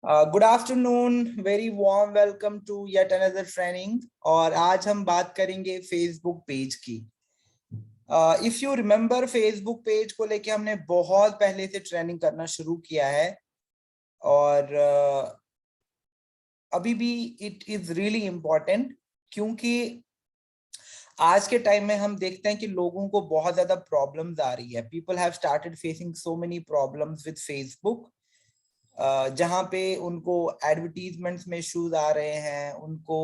Good afternoon, very warm welcome to yet another training. और आज हम बात करेंगे फेसबुक पेज की। If you remember, Facebook page को लेके हमने बहुत पहले से ट्रेनिंग करना शुरू किया है और अभी भी इट इज रियली इम्पोर्टेंट, क्योंकि आज के टाइम में हम देखते हैं कि लोगों को बहुत ज्यादा प्रॉब्लम्स आ रही है। People have started facing so many problems with Facebook, जहाँ पे उनको एडवर्टीजमेंट्स में इश्यूज आ रहे हैं, उनको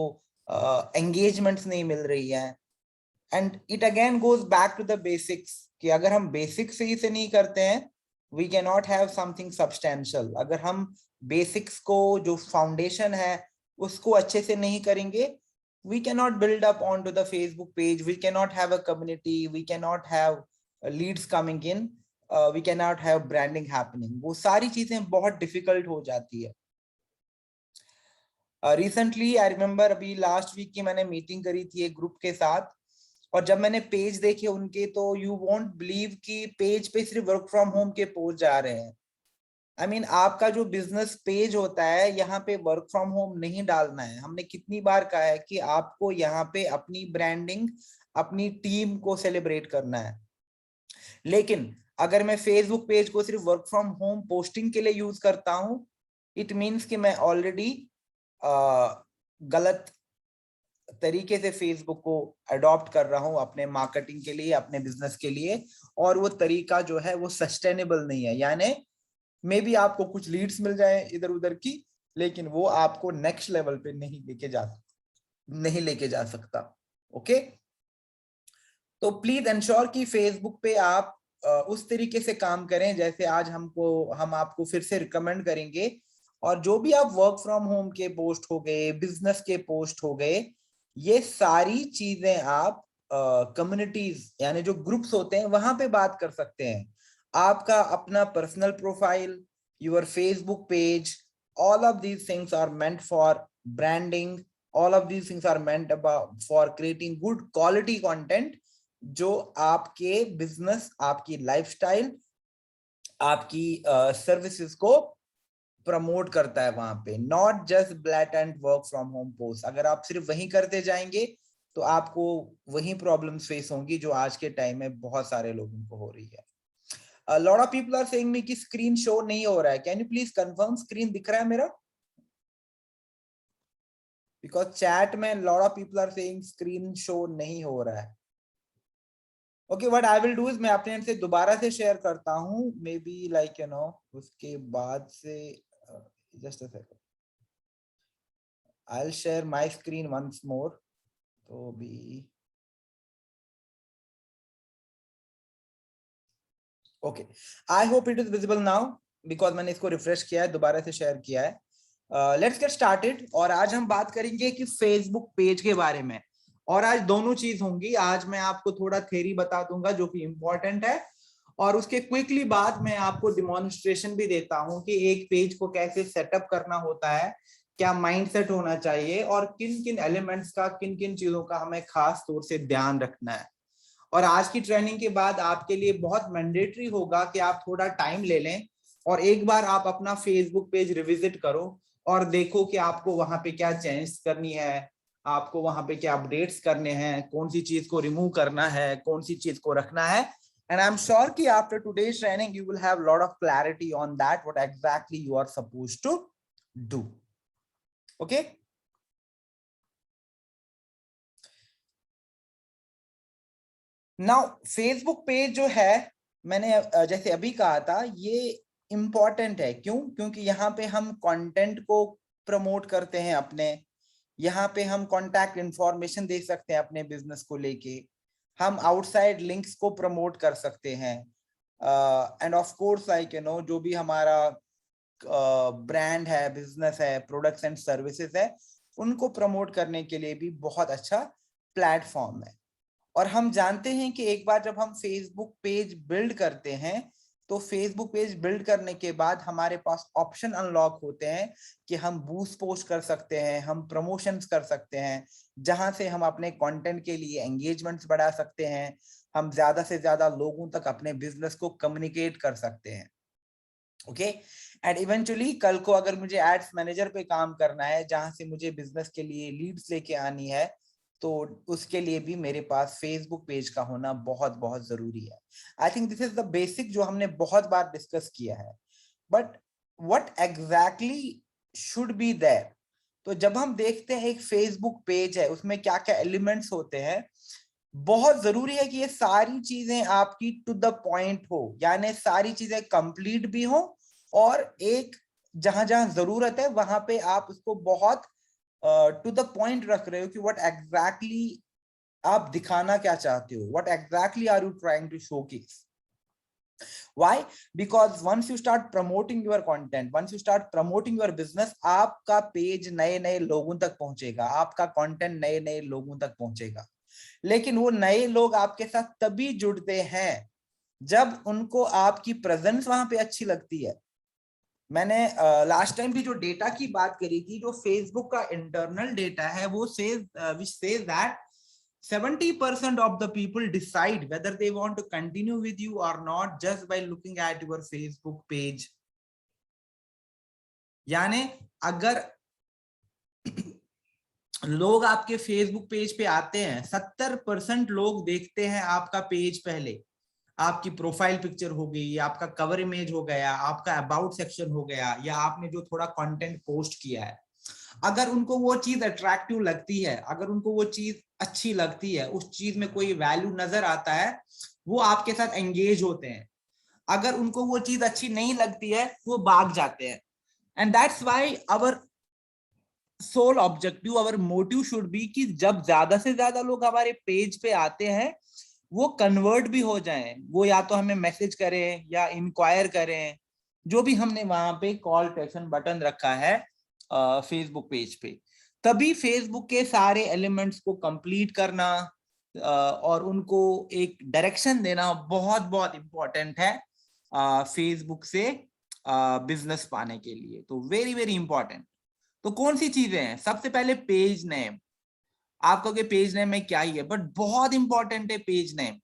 एंगेजमेंट्स नहीं मिल रही है। And it again goes back to the basics कि अगर हम बेसिक सही से नहीं करते हैं, we can not have something substantial. अगर हम बेसिक्स को, जो फाउंडेशन है, उसको अच्छे से नहीं करेंगे, we cannot build up onto the Facebook page, we cannot have a community, we cannot have leads coming in, we cannot have branding happening। वो सारी चीजें बहुत डिफिकल्ट हो जाती है। रिसेंटली आई रिमेम्बर, अभी लास्ट वीक की मैंने मीटिंग करी थी एक ग्रुप के साथ, और जब मैंने पेज देखे उनके, तो यू वोंट बिलीव कि पेज पे सिर्फ वर्क फ्रॉम होम के पोस्ट जा रहे हैं। आई मीन, आपका जो बिजनेस पेज होता है, यहाँ पे वर्क फ्रॉम होम नहीं डालना है। हमने कितनी बार कहा है कि आपको यहाँ पे अपनी ब्रांडिंग, अपनी टीम को सेलिब्रेट करना है। लेकिन अगर मैं फेसबुक पेज को सिर्फ वर्क फ्रॉम होम पोस्टिंग के लिए यूज करता हूं, इट मीन्स कि मैं ऑलरेडी गलत तरीके से फेसबुक को अडॉप्ट कर रहा हूं अपने मार्केटिंग के लिए, अपने बिजनेस के लिए। और वो तरीका जो है वो सस्टेनेबल नहीं है। यानी मे बी आपको कुछ लीड्स मिल जाए इधर उधर की, लेकिन वो आपको नेक्स्ट लेवल पे नहीं लेके जा सकता। ओके, तो प्लीज इंश्योर कि फेसबुक पे आप उस तरीके से काम करें जैसे आज हम आपको फिर से रिकमेंड करेंगे। और जो भी आप वर्क फ्रॉम होम के पोस्ट हो गए, बिजनेस के पोस्ट हो गए, ये सारी चीजें आप कम्युनिटीज यानी जो ग्रुप्स होते हैं वहां पे बात कर सकते हैं। आपका अपना personal profile, your Facebook page, all of these things are meant for branding, all of these things are meant about for creating good quality content जो आपके बिजनेस, आपकी लाइफस्टाइल, आपकी सर्विसेज को प्रमोट करता है वहां पे। Not just blat and work from home post. अगर आप सिर्फ वही करते जाएंगे तो आपको वही प्रॉब्लम्स फेस होंगी जो आज के टाइम में बहुत सारे लोगों को हो रही है। A lot of people are saying me कि स्क्रीन शो नहीं हो रहा है। Can you please confirm screen दिख रहा है मेरा? बिकॉज चैट में lot of people are saying screen show नहीं हो रहा है। Okay, what I will do is मैं अपने एंड से दोबारा से शेयर करता हूं, मे बी लाइक उसके बाद से just a second, I will share my screen once more. तो भी okay, I hope it is visible now, because मैंने इसको रिफ्रेश किया है, दोबारा से शेयर किया है। Let's get started. और आज हम बात करेंगे कि फेसबुक पेज के बारे में। और आज दोनों चीज होंगी। आज मैं आपको थोड़ा थ्योरी बता दूंगा जो कि इंपॉर्टेंट है, और उसके क्विकली बाद मैं आपको डिमॉन्स्ट्रेशन भी देता हूं कि एक पेज को कैसे सेटअप करना होता है, क्या माइंडसेट होना चाहिए, और किन किन एलिमेंट्स का, किन किन चीजों का हमें खास तौर से ध्यान रखना है। और आज की ट्रेनिंग के बाद आपके लिए बहुत मैंडेटरी होगा कि आप थोड़ा टाइम ले लें और एक बार आप अपना फेसबुक पेज रिविजिट करो और देखो कि आपको वहां पे क्या चेंज करनी है, आपको वहां पे क्या अपडेट्स करने हैं, कौन सी चीज को रिमूव करना है, कौन सी चीज को रखना है। एंड आई एम श्योर कि after today's training you will have lot of clarity on that what exactly you are supposed to do. Okay, now Facebook page जो है, मैंने जैसे अभी कहा था, ये इंपॉर्टेंट है। क्यों? क्योंकि यहाँ पे हम कंटेंट को प्रमोट करते हैं अपने, यहाँ पे हम कॉन्टैक्ट इंफॉर्मेशन दे सकते हैं अपने बिजनेस को लेके, हम आउटसाइड लिंक्स को प्रमोट कर सकते हैं। एंड ऑफ कोर्स लाइक जो भी हमारा ब्रांड है, बिजनेस है, प्रोडक्ट्स एंड सर्विसेज है, उनको प्रमोट करने के लिए भी बहुत अच्छा प्लेटफॉर्म है। और हम जानते हैं कि एक बार जब हम फेसबुक पेज बिल्ड करते हैं, तो फेसबुक पेज बिल्ड करने के बाद हमारे पास ऑप्शन अनलॉक होते हैं कि हम बूस्ट पोस्ट कर सकते हैं, हम प्रमोशंस कर सकते हैं, जहां से हम अपने कंटेंट के लिए एंगेजमेंट्स बढ़ा सकते हैं, हम ज्यादा से ज्यादा लोगों तक अपने बिजनेस को कम्युनिकेट कर सकते हैं। ओके। एंड इवेंचुअली कल को अगर मुझे एड्स मैनेजर पे काम करना है, जहां से मुझे बिजनेस के लिए लीड्स लेके आनी है, तो उसके लिए भी मेरे पास फेसबुक पेज का होना बहुत बहुत जरूरी है। I think this is the basic जो हमने बहुत बार डिस्कस किया है। But what exactly should be there? तो जब हम देखते हैं एक फेसबुक पेज है, उसमें क्या क्या एलिमेंट्स होते हैं, बहुत जरूरी है कि ये सारी चीजें आपकी टू द पॉइंट हो, यानी सारी चीजें कंप्लीट भी हो, और एक जहां जहां जरूरत है वहां पे आप उसको बहुत टू द पॉइंट रख रहे हो कि व्हाट एग्जैक्टली आप दिखाना क्या चाहते हो, what exactly are you trying to showcase. Why? Because once you start promoting your content, once you start promoting your business, आपका पेज नए नए लोगों तक पहुंचेगा, आपका कंटेंट नए नए लोगों तक पहुंचेगा। लेकिन वो नए लोग आपके साथ तभी जुड़ते हैं जब उनको आपकी प्रेजेंस वहां पे अच्छी लगती है। मैंने लास्ट टाइम भी जो डेटा की बात करी थी, जो फेसबुक का इंटरनल डेटा है, वो says that 70% of the people decide whether they want to continue with you or not just by looking at your Facebook page. यानी अगर लोग आपके फेसबुक पेज पे आते हैं, 70% लोग देखते हैं आपका पेज पहले। आपकी प्रोफाइल पिक्चर हो गई, आपका कवर इमेज हो गया, आपका अबाउट सेक्शन हो गया, या आपने जो थोड़ा कंटेंट पोस्ट किया है, अगर उनको वो चीज अट्रैक्टिव लगती है, अगर उनको वो चीज अच्छी लगती है, उस चीज में कोई वैल्यू नजर आता है, वो आपके साथ एंगेज होते हैं। अगर उनको वो चीज अच्छी नहीं लगती है, वो भाग जाते हैं। And that's why our sole objective, our motive should be कि जब ज्यादा से ज्यादा लोग हमारे पेज पे आते हैं, वो कन्वर्ट भी हो जाएं, वो या तो हमें मैसेज करें या इंक्वायर करें, जो भी हमने वहां पे कॉल टू एक्शन बटन रखा है फेसबुक पेज पे। तभी फेसबुक के सारे एलिमेंट्स को कंप्लीट करना और उनको एक डायरेक्शन देना बहुत बहुत इंपॉर्टेंट है फेसबुक से बिजनेस पाने के लिए। तो वेरी वेरी इंपॉर्टेंट। तो कौन सी चीजें हैं? सबसे पहले पेज नेम। आप कहोगे पेज नेम में क्या ही है, बट बहुत इंपॉर्टेंट है पेज नेम।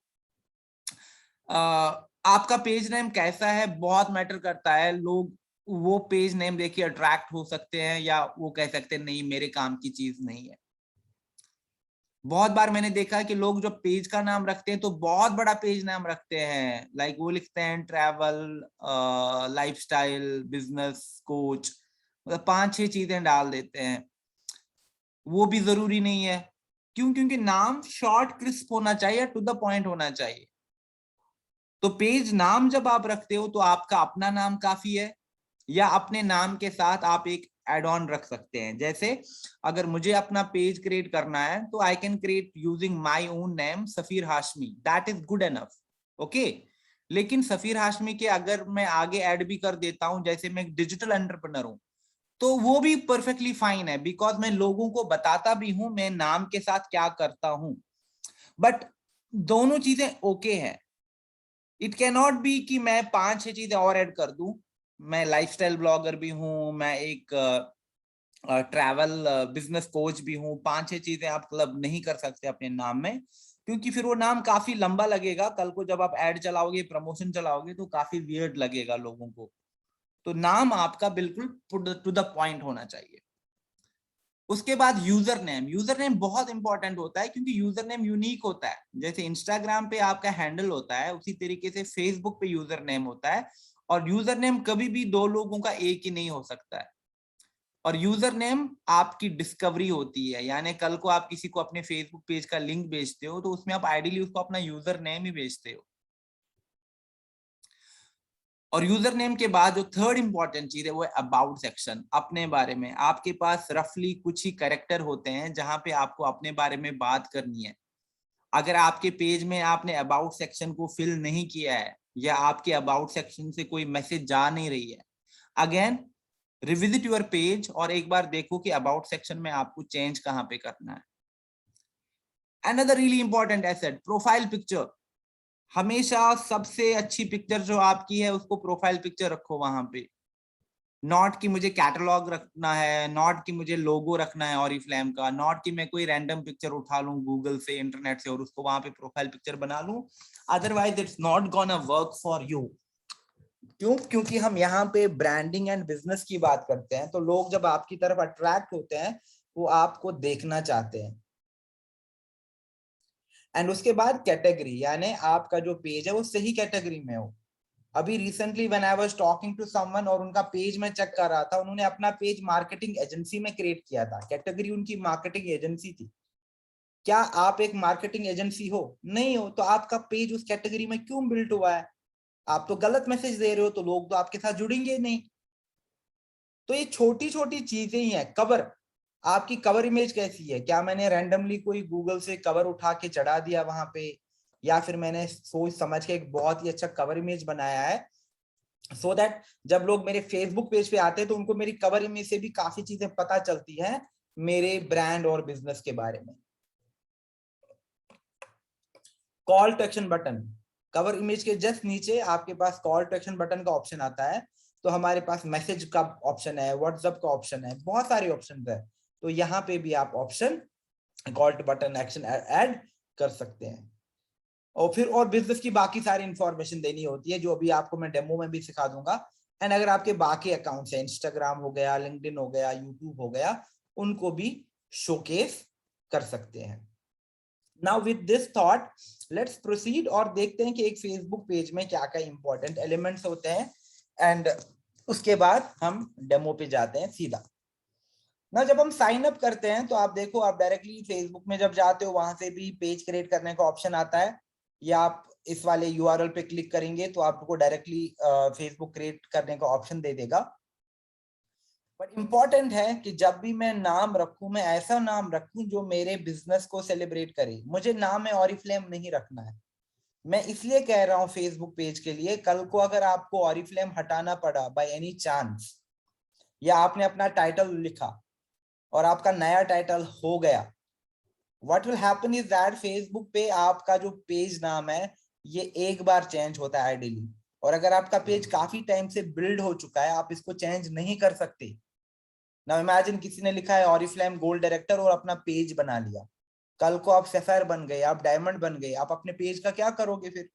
आपका पेज नेम कैसा है बहुत मैटर करता है। लोग वो पेज नेम देखिए अट्रैक्ट हो सकते हैं, या वो कह सकते हैं नहीं मेरे काम की चीज नहीं है। बहुत बार मैंने देखा है कि लोग जो पेज का नाम रखते हैं तो बहुत बड़ा पेज नाम रखते हैं, लाइक वो लिखते हैं ट्रैवल, लाइफस्टाइल, बिजनेस कोच, मतलब 5-6 चीजें डाल देते हैं। वो भी जरूरी नहीं है। क्यों? क्योंकि नाम शॉर्ट क्रिस्प होना चाहिए, टू द पॉइंट होना चाहिए। तो पेज नाम जब आप रखते हो तो आपका अपना नाम काफी है, या अपने नाम के साथ आप एक एड ऑन रख सकते हैं। जैसे अगर मुझे अपना पेज क्रिएट करना है तो I can create using my own name Safeer Hashmi, that is good enough. Okay. लेकिन सफीर हाशमी के अगर मैं आगे ऐड भी कर देता हूं, जैसे मैं एक डिजिटल एंटरप्रेन्योर हूं, तो वो भी परफेक्टली फाइन है, बिकॉज मैं लोगों को बताता भी हूं मैं नाम के साथ क्या करता हूं। बट दोनों चीजें ओके हैं। इट कैन नॉट बी कि मैं 5-6 चीजें और ऐड कर दूं। मैं लाइफस्टाइल ब्लॉगर भी हूं, मैं एक ट्रैवल बिजनेस कोच भी हूं, 5-6 चीजें आप क्लब नहीं कर सकते अपने नाम में, क्योंकि फिर वो नाम काफी लंबा लगेगा। कल को जब आप ऐड चलाओगे, प्रमोशन चलाओगे, तो काफी वियर्ड लगेगा लोगों को। तो नाम आपका बिल्कुल टू द पॉइंट होना चाहिए। उसके बाद यूजर नेम। यूजर नेम बहुत इंपॉर्टेंट होता है, क्योंकि यूजर नेम यूनिक होता है। जैसे इंस्टाग्राम पे आपका हैंडल होता है, उसी तरीके से फेसबुक पे यूजर नेम होता है। और यूजर नेम कभी भी दो लोगों का एक ही नहीं हो सकता है। और यूजर नेम आपकी डिस्कवरी होती है, यानी कल को आप किसी को अपने फेसबुक पेज का लिंक भेजते हो, तो उसमें आप आइडियली उसको अपना यूजर नेम ही भेजते हो। और यूजर नेम के बाद जो थर्ड इंपॉर्टेंट चीज है वो है अबाउट सेक्शन। अपने बारे में आपके पास रफली कुछ ही कैरेक्टर होते हैं जहां पे आपको अपने बारे में बात करनी है। अगर आपके पेज में आपने अबाउट सेक्शन को फिल नहीं किया है, या आपके अबाउट सेक्शन से कोई मैसेज जा नहीं रही है, अगेन रिविजिट योर पेज और एक बार देखो कि अबाउट सेक्शन में आपको चेंज कहां पे करना है। Another really important asset, profile picture. हमेशा सबसे अच्छी पिक्चर जो आपकी है उसको प्रोफाइल पिक्चर रखो वहां पे। नॉट कि मुझे कैटलॉग रखना है, नॉट कि मुझे लोगो रखना है ऑरिफ्लेम का, नॉट कि मैं कोई रैंडम पिक्चर उठा लूं गूगल से, इंटरनेट से, और उसको वहां पे प्रोफाइल पिक्चर बना लूं। Otherwise it's not gonna work for you. क्यों? क्योंकि हम यहाँ पे ब्रांडिंग एंड बिजनेस की बात करते हैं, तो लोग जब आपकी तरफ अट्रैक्ट होते हैं वो आपको देखना चाहते हैं। एंड उसके बाद कैटेगरी, यानी आपका जो पेज है वो सही कैटेगरी में हो। अभी recently when I was talking to someone और उनका पेज मैं चेक कर रहा था, उन्होंने अपना पेज मार्केटिंग एजेंसी में क्रिएट किया था, कैटेगरी उनकी मार्केटिंग एजेंसी थी। क्या आप एक मार्केटिंग एजेंसी हो? नहीं हो, तो आपका पेज उस कैटेगरी में क्यों बिल्ड हुआ है? आप तो गलत मैसेज दे रहे हो, तो लोग तो आपके साथ जुड़ेंगे नहीं। तो ये छोटी छोटी चीजें ही हैं। कवर, आपकी कवर इमेज कैसी है? क्या मैंने रैंडमली कोई गूगल से कवर उठा के चढ़ा दिया वहां पे, या फिर मैंने सोच समझ के एक बहुत ही अच्छा कवर इमेज बनाया है सो दैट जब लोग मेरे फेसबुक पेज पे आते हैं तो उनको मेरी कवर इमेज से भी काफी चीजें पता चलती हैं मेरे ब्रांड और बिजनेस के बारे में। Call to action button, cover image के जस्ट नीचे आपके पास कॉल टू एक्शन बटन का ऑप्शन आता है। तो हमारे पास मैसेज का ऑप्शन है, व्हाट्सएप का ऑप्शन है, बहुत सारे ऑप्शन है। तो यहाँ पे भी आप option call to button action add कर सकते हैं। और फिर और बिजनेस की बाकी सारी इंफॉर्मेशन देनी होती है, जो अभी आपको मैं डेमो में भी सिखा दूंगा। एंड अगर आपके बाकी अकाउंट्स हैं, इंस्टाग्राम हो गया, लिंक्डइन हो गया, यूट्यूब हो गया, उनको भी शोकेस कर सकते हैं। Now with this thought let's proceed और देखते हैं कि एक फेसबुक पेज में क्या क्या इंपॉर्टेंट एलिमेंट्स होते हैं। एंड उसके बाद हम डेमो पे जाते हैं सीधा ना। जब हम साइन अप करते हैं तो आप देखो, आप डायरेक्टली फेसबुक में जब जाते हो वहां से भी पेज क्रिएट करने का ऑप्शन आता है, या आप इस वाले यूआरएल पे क्लिक करेंगे तो आपको डायरेक्टली फेसबुक क्रिएट करने का ऑप्शन दे देगा। बट इंपॉर्टेंट है कि जब भी मैं नाम रखूं, मैं ऐसा नाम रखूं जो मेरे बिजनेस को सेलिब्रेट करे। मुझे नाम में ऑरिफ्लेम नहीं रखना है। मैं इसलिए कह रहा हूं फेसबुक पेज के लिए, कल को अगर आपको ऑरिफ्लेम हटाना पड़ा बाय एनी चांस, या आपने अपना टाइटल लिखा और आपका नया टाइटल हो गया, what will happen is that Facebook पे आपका जो पेज नाम है ये एक बार चेंज होता है आइडियली। और अगर आपका पेज काफी टाइम से बिल्ड हो चुका है, आप इसको चेंज नहीं कर सकते। नाउ इमेजिन किसी ने लिखा है ऑरिफ्लेम गोल्ड डायरेक्टर और अपना पेज बना लिया, कल को आप सफायर बन गए, आप डायमंड बन गए, आप अपने पेज का क्या करोगे फिर?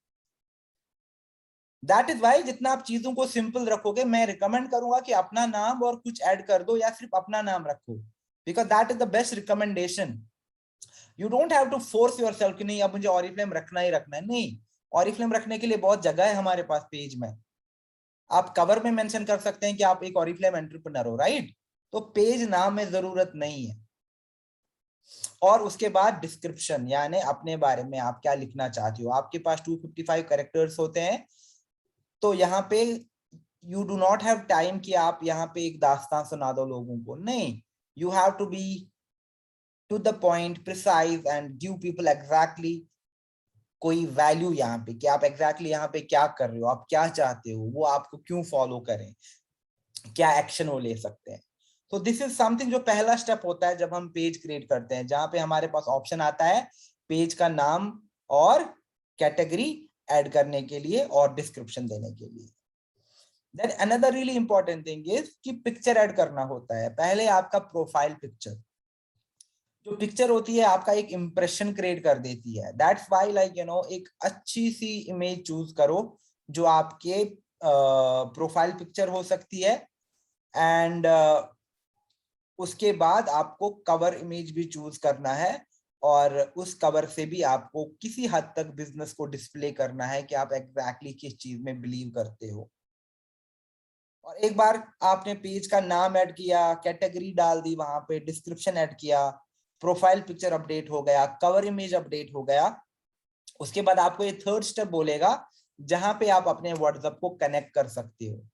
दैट इज वाई जितना आप चीजों को सिंपल रखोगे, मैं रिकमेंड करूंगा कि अपना नाम और कुछ ऐड कर दो, या सिर्फ अपना नाम रखो, because that is the best recommendation. You don't have to force yourself कि नहीं अब मुझे ऑरिफ्लेम रखना ही रखना है। नहीं, ऑरिफ्लेम रखने के लिए बहुत जगह है हमारे पास पेज में। आप कवर में मेंशन कर सकते हैं कि आप एक ऑरिफ्लेम एंटरप्रेन्योर हो, राइट? तो पेज नाम में जरूरत नहीं है। और उसके बाद डिस्क्रिप्शन, यानी अपने बारे में आप क्या लिखना चाहते हो। आपके पास 255 कैरेक्टर्स होते हैं, तो यहाँ पे you do not have time कि आप यहाँ पे एक दास्तान सुना दो लोगों को। नहीं, you have to be to the point, precise and give people exactly कोई वैल्यू यहाँ पे, कि आप एग्जैक्टली यहाँ पे क्या कर रहे हो, आप क्या चाहते हो, वो आपको क्यों फॉलो करें, क्या एक्शन वो ले सकते हैं। तो दिस इज समथिंग जो पहला स्टेप होता है जब हम पेज क्रिएट करते हैं, जहां पे हमारे पास ऑप्शन आता है पेज का नाम और कैटेगरी ऐड करने के लिए और डिस्क्रिप्शन देने के लिए। Then another really important thing is कि पिक्चर ऐड करना होता है। पहले आपका प्रोफाइल पिक्चर, जो पिक्चर होती है आपका एक इंप्रेशन क्रिएट कर देती है। दैट्स व्हाई लाइक एक अच्छी सी इमेज चूज करो जो आपके प्रोफाइल पिक्चर हो सकती है। एंड उसके बाद आपको कवर इमेज भी चूज करना है, और उस कवर से भी आपको किसी हद तक बिजनेस को डिस्प्ले करना है कि आप एग्जैक्टली किस चीज में बिलीव करते हो। और एक बार आपने पेज का नाम ऐड किया, कैटेगरी डाल दी, वहां पे डिस्क्रिप्शन ऐड किया, प्रोफाइल पिक्चर अपडेट हो गया, कवर इमेज अपडेट हो गया, उसके बाद आपको ये थर्ड स्टेप बोलेगा जहां पे आप अपने व्हाट्सएप को कनेक्ट कर सकते हो।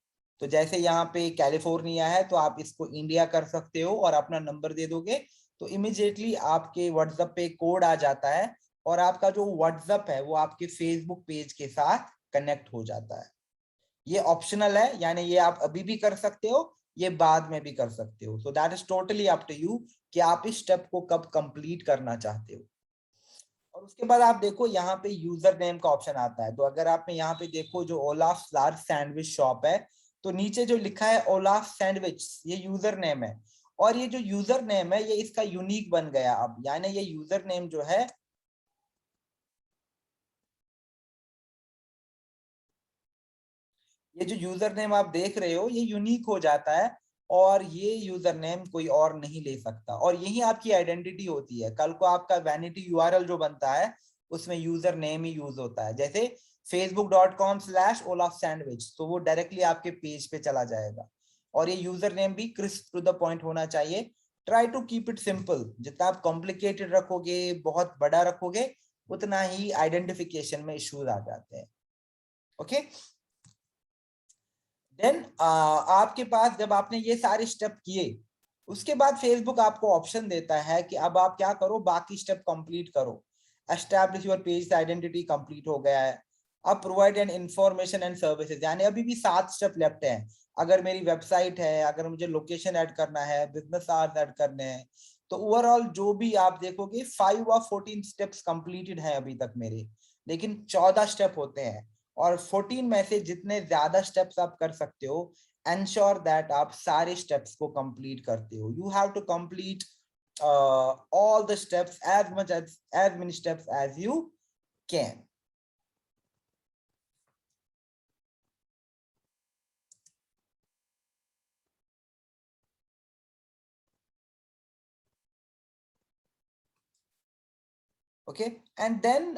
तो जैसे यहाँ पे कैलिफोर्निया है तो आप इसको इंडिया कर सकते हो और अपना नंबर दे दोगे, तो इमिडिएटली आपके व्हाट्सएप पे कोड आ जाता है और आपका जो व्हाट्सएप है वो आपके फेसबुक पेज के साथ कनेक्ट हो जाता है। ये ऑप्शनल है, यानी ये आप अभी भी कर सकते हो, ये बाद में भी कर सकते हो। So that is totally up to you कि आप इस स्टेप को कब कंप्लीट करना चाहते हो। और उसके बाद आप देखो यहाँ पे यूजर नेम का ऑप्शन आता है। तो अगर आपने यहाँ पे देखो जो ओलाफ लार्ज सैंडविच शॉप है, तो नीचे जो लिखा है ओलाफ सैंडविच, ये यूजर नेम है। और ये जो यूजर नेम है ये इसका यूनिक बन गया अब, यानी ये यूजर नेम जो है ये जो यूजर नेम आप देख रहे हो ये यूनिक हो जाता है और ये यूजर नेम कोई और नहीं ले सकता, और यही आपकी आइडेंटिटी होती है। कल को आपका वैनिटी यूआरएल जो बनता है उसमें यूजर नेम ही यूज होता है, जैसे facebook.com/Olaf Sandwich, तो वो डायरेक्टली आपके पेज पे चला जाएगा। और ये यूजर नेम भी क्रिस्प टू द पॉइंट होना चाहिए। Try to keep it simple. जितना आप कॉम्प्लिकेटेड रखोगे, बहुत बड़ा रखोगे, उतना ही आइडेंटिफिकेशन में इश्यूज आ जाते हैं। ओके, देन आपके पास जब आपने ये सारे स्टेप किए, उसके बाद फेसबुक आपको ऑप्शन देता है कि अब आप क्या करो, बाकी स्टेप कंप्लीट करो। Establish your page identity complete हो गया है। अब provide an information and services, यानी अभी भी 7 स्टेप लेफ्ट हैं। अगर मेरी वेबसाइट है, अगर मुझे लोकेशन ऐड करना है, बिजनेस आवर्स ऐड करने हैं, तो ओवरऑल जो भी आप देखोगे 5 और 14 स्टेप्स कंप्लीटेड हैं अभी तक मेरे, लेकिन 14 स्टेप होते हैं। और 14 में से जितने ज्यादा स्टेप्स आप कर सकते हो, एंश्योर दैट आप सारे स्टेप्स को कंप्लीट करते हो। You have to complete all the steps, as many steps as you can. Okay, and then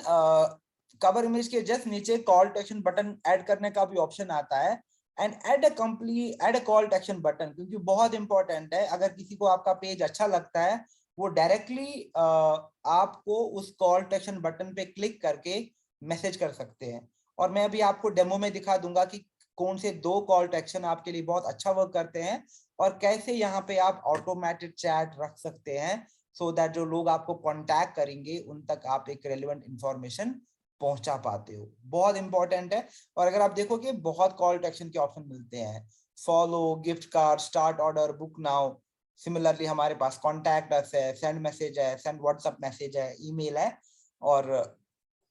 cover image के जस्ट नीचे call to action button add करने का भी ऑप्शन आता है। And add a call to action button, क्योंकि बहुत important है। अगर किसी को आपका पेज अच्छा लगता है, वो डायरेक्टली आपको उस कॉल टू एक्शन बटन पे क्लिक करके मैसेज कर सकते हैं। और मैं अभी आपको डेमो में दिखा दूंगा कि कौन से 2 कॉल टू एक्शन आपके लिए बहुत अच्छा वर्क करते हैं, और कैसे यहाँ पे आप ऑटोमेटेड चैट रख सकते हैं, सो दैट जो लोग आपको कांटेक्ट करेंगे उन तक आप एक रेलेवेंट इंफॉर्मेशन पहुंचा पाते हो। बहुत इंपॉर्टेंट है। और अगर आप देखोगे बहुत कॉल टू एक्शन के ऑप्शन मिलते हैं, follow, gift card, start order, book now. Similarly हमारे पास कॉन्टैक्ट अस है, सेंड मैसेज है, सेंड व्हाट्सएप मैसेज है, ईमेल है, और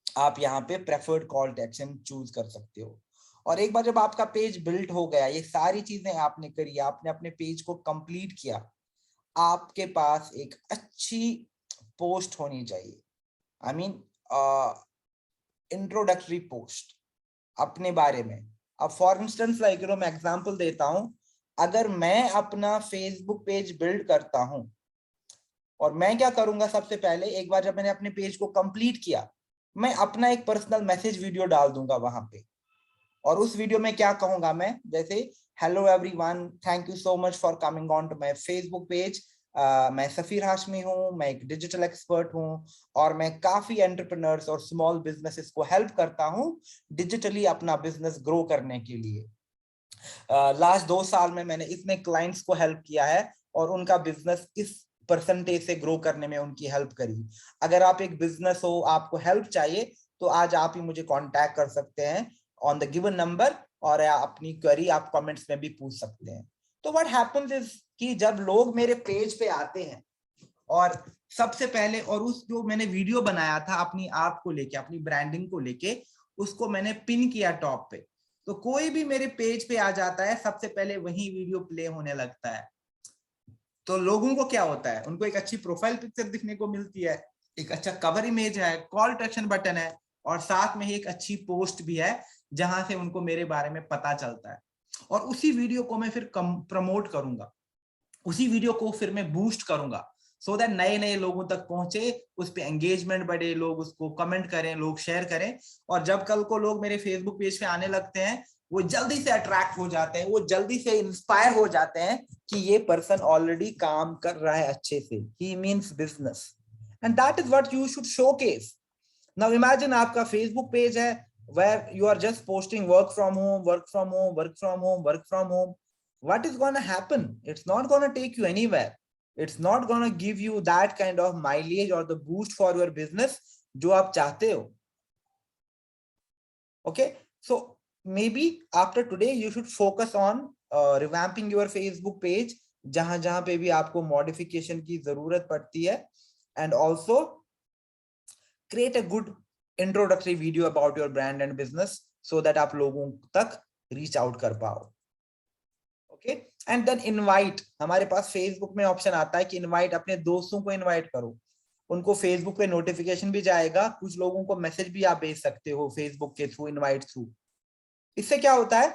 आप यहाँ पे preferred call to action choose कर सकते हो। और एक बार जब आपका पेज बिल्ट हो गया, ये सारी चीजें आपने करी, आपने अपने पेज को कंप्लीट किया, आपके पास एक अच्छी पोस्ट होनी चाहिए। आई मीन इंट्रोडक्टरी पोस्ट अपने बारे में। अब फॉर इंस्टेंस लाइक मैं एग्जांपल देता हूं, अगर मैं अपना फेसबुक पेज बिल्ड करता हूं, और मैं क्या करूंगा, सबसे पहले एक बार जब मैंने अपने पेज को कंप्लीट किया, मैं अपना एक पर्सनल मैसेज वीडियो डाल दूंगा वहां पे। और उस वीडियो में क्या कहूंगा मैं, जैसे hello everyone, thank you so much for coming on to my Facebook page. मैं सफीर हाशमी हूँ, मैं एक डिजिटल एक्सपर्ट हूँ, और मैं काफी एंटरप्रेन्योर्स और स्मॉल बिजनेसेस को हेल्प करता हूँ डिजिटली अपना बिजनेस ग्रो करने के लिए। लास्ट 2 साल में मैंने इतने क्लाइंट्स को हेल्प किया है, और उनका बिजनेस इस परसेंटेज से ग्रो करने में उनकी हेल्प करी। अगर आप एक बिजनेस हो, आपको हेल्प चाहिए, तो आज आप ही मुझे कांटेक्ट कर सकते हैं ऑन द गिवन नंबर, और अपनी क्वेरी आप कमेंट्स में भी पूछ सकते हैं। तो व्हाट हैपेंस इज कि जब लोग मेरे पेज पे आते हैं, और सबसे पहले, और उस जो मैंने वीडियो बनाया था अपनी आप को लेके, अपनी ब्रांडिंग को लेके, उसको मैंने पिन किया टॉप पे, तो कोई भी मेरे पेज पे आ जाता है, सबसे पहले वही वीडियो प्ले होने लगता है। तो लोगों को क्या होता है, उनको एक अच्छी प्रोफाइल पिक्चर दिखने को मिलती है, एक अच्छा कवर इमेज है, कॉल टू एक्शन बटन है, और साथ में ही एक अच्छी पोस्ट भी है जहां से उनको मेरे बारे में पता चलता है। और उसी वीडियो को मैं फिर प्रमोट करूंगा, उसी वीडियो को फिर मैं बूस्ट करूंगा, सो दैट नए नए लोगों तक पहुंचे, उस पर एंगेजमेंट बढ़े, लोग उसको कमेंट करें, लोग शेयर करें। और जब कल को लोग मेरे फेसबुक पेज पे आने लगते हैं, वो जल्दी से अट्रैक्ट हो जाते हैं, वो जल्दी से इंस्पायर हो जाते हैं कि ये पर्सन ऑलरेडी काम कर रहा है अच्छे से, he means business, and that is what you should showcase. Now imagine आपका फेसबुक पेज है where you are just posting work from home, work from home, work from home, work from home. What is going to happen? It's not going to take you anywhere. It's not going to give you that kind of mileage or the boost for your business जो आप चाहते हो. Okay, so maybe after today you should focus on revamping your Facebook page जहां जहां पे भी आपको modification की जरूरत पड़ती है, and also create a good introductory video about your brand and business so that आप लोगों तक reach out कर पाओ. ओके, एंड देन इनवाइट, हमारे पास फेसबुक में ऑप्शन आता है कि इनवाइट, अपने दोस्तों को इनवाइट करो, उनको फेसबुक पे नोटिफिकेशन भी जाएगा, कुछ लोगों को मैसेज भी आप भेज सकते हो फेसबुक के थ्रू, इनवाइट थ्रू। इससे क्या होता है,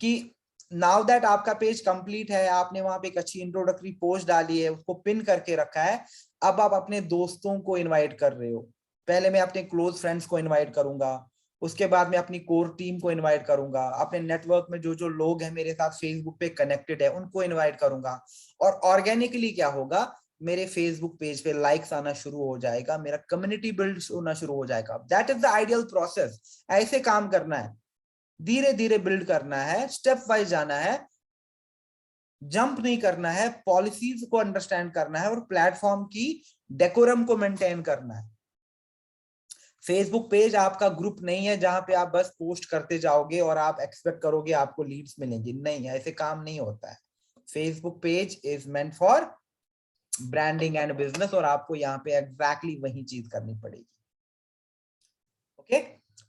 कि नाउ दैट आपका पेज कंप्लीट है, आपने वहां पे एक अच्छी इंट्रोडक्टरी पोस्ट डाली है, उसको पिन करके रखा है, अब आप अपने दोस्तों को इनवाइट कर रहे हो। पहले मैं अपने क्लोज फ्रेंड्स को इनवाइट करूंगा, उसके बाद मैं अपनी कोर टीम को इनवाइट करूंगा, अपने नेटवर्क में जो जो लोग हैं मेरे साथ फेसबुक पे कनेक्टेड है उनको इनवाइट करूंगा, और ऑर्गेनिकली क्या होगा, मेरे फेसबुक पेज पे लाइक्स आना शुरू हो जाएगा, मेरा कम्युनिटी बिल्ड होना शुरू हो जाएगा। That is the ideal process. ऐसे काम करना है, धीरे धीरे बिल्ड करना है, स्टेप वाइज जाना है, जंप नहीं करना है, पॉलिसीज को अंडरस्टैंड करना है और प्लेटफॉर्म की डेकोरम को मेंटेन करना है। फेसबुक पेज आपका ग्रुप नहीं है जहां पे आप बस पोस्ट करते जाओगे और आप एक्सपेक्ट करोगे आपको लीड्स मिलेंगी, नहीं, ऐसे काम नहीं होता है। Facebook page is meant for branding and business, और आपको यहाँ पे एग्जैक्टली वही चीज करनी पड़ेगी। Okay,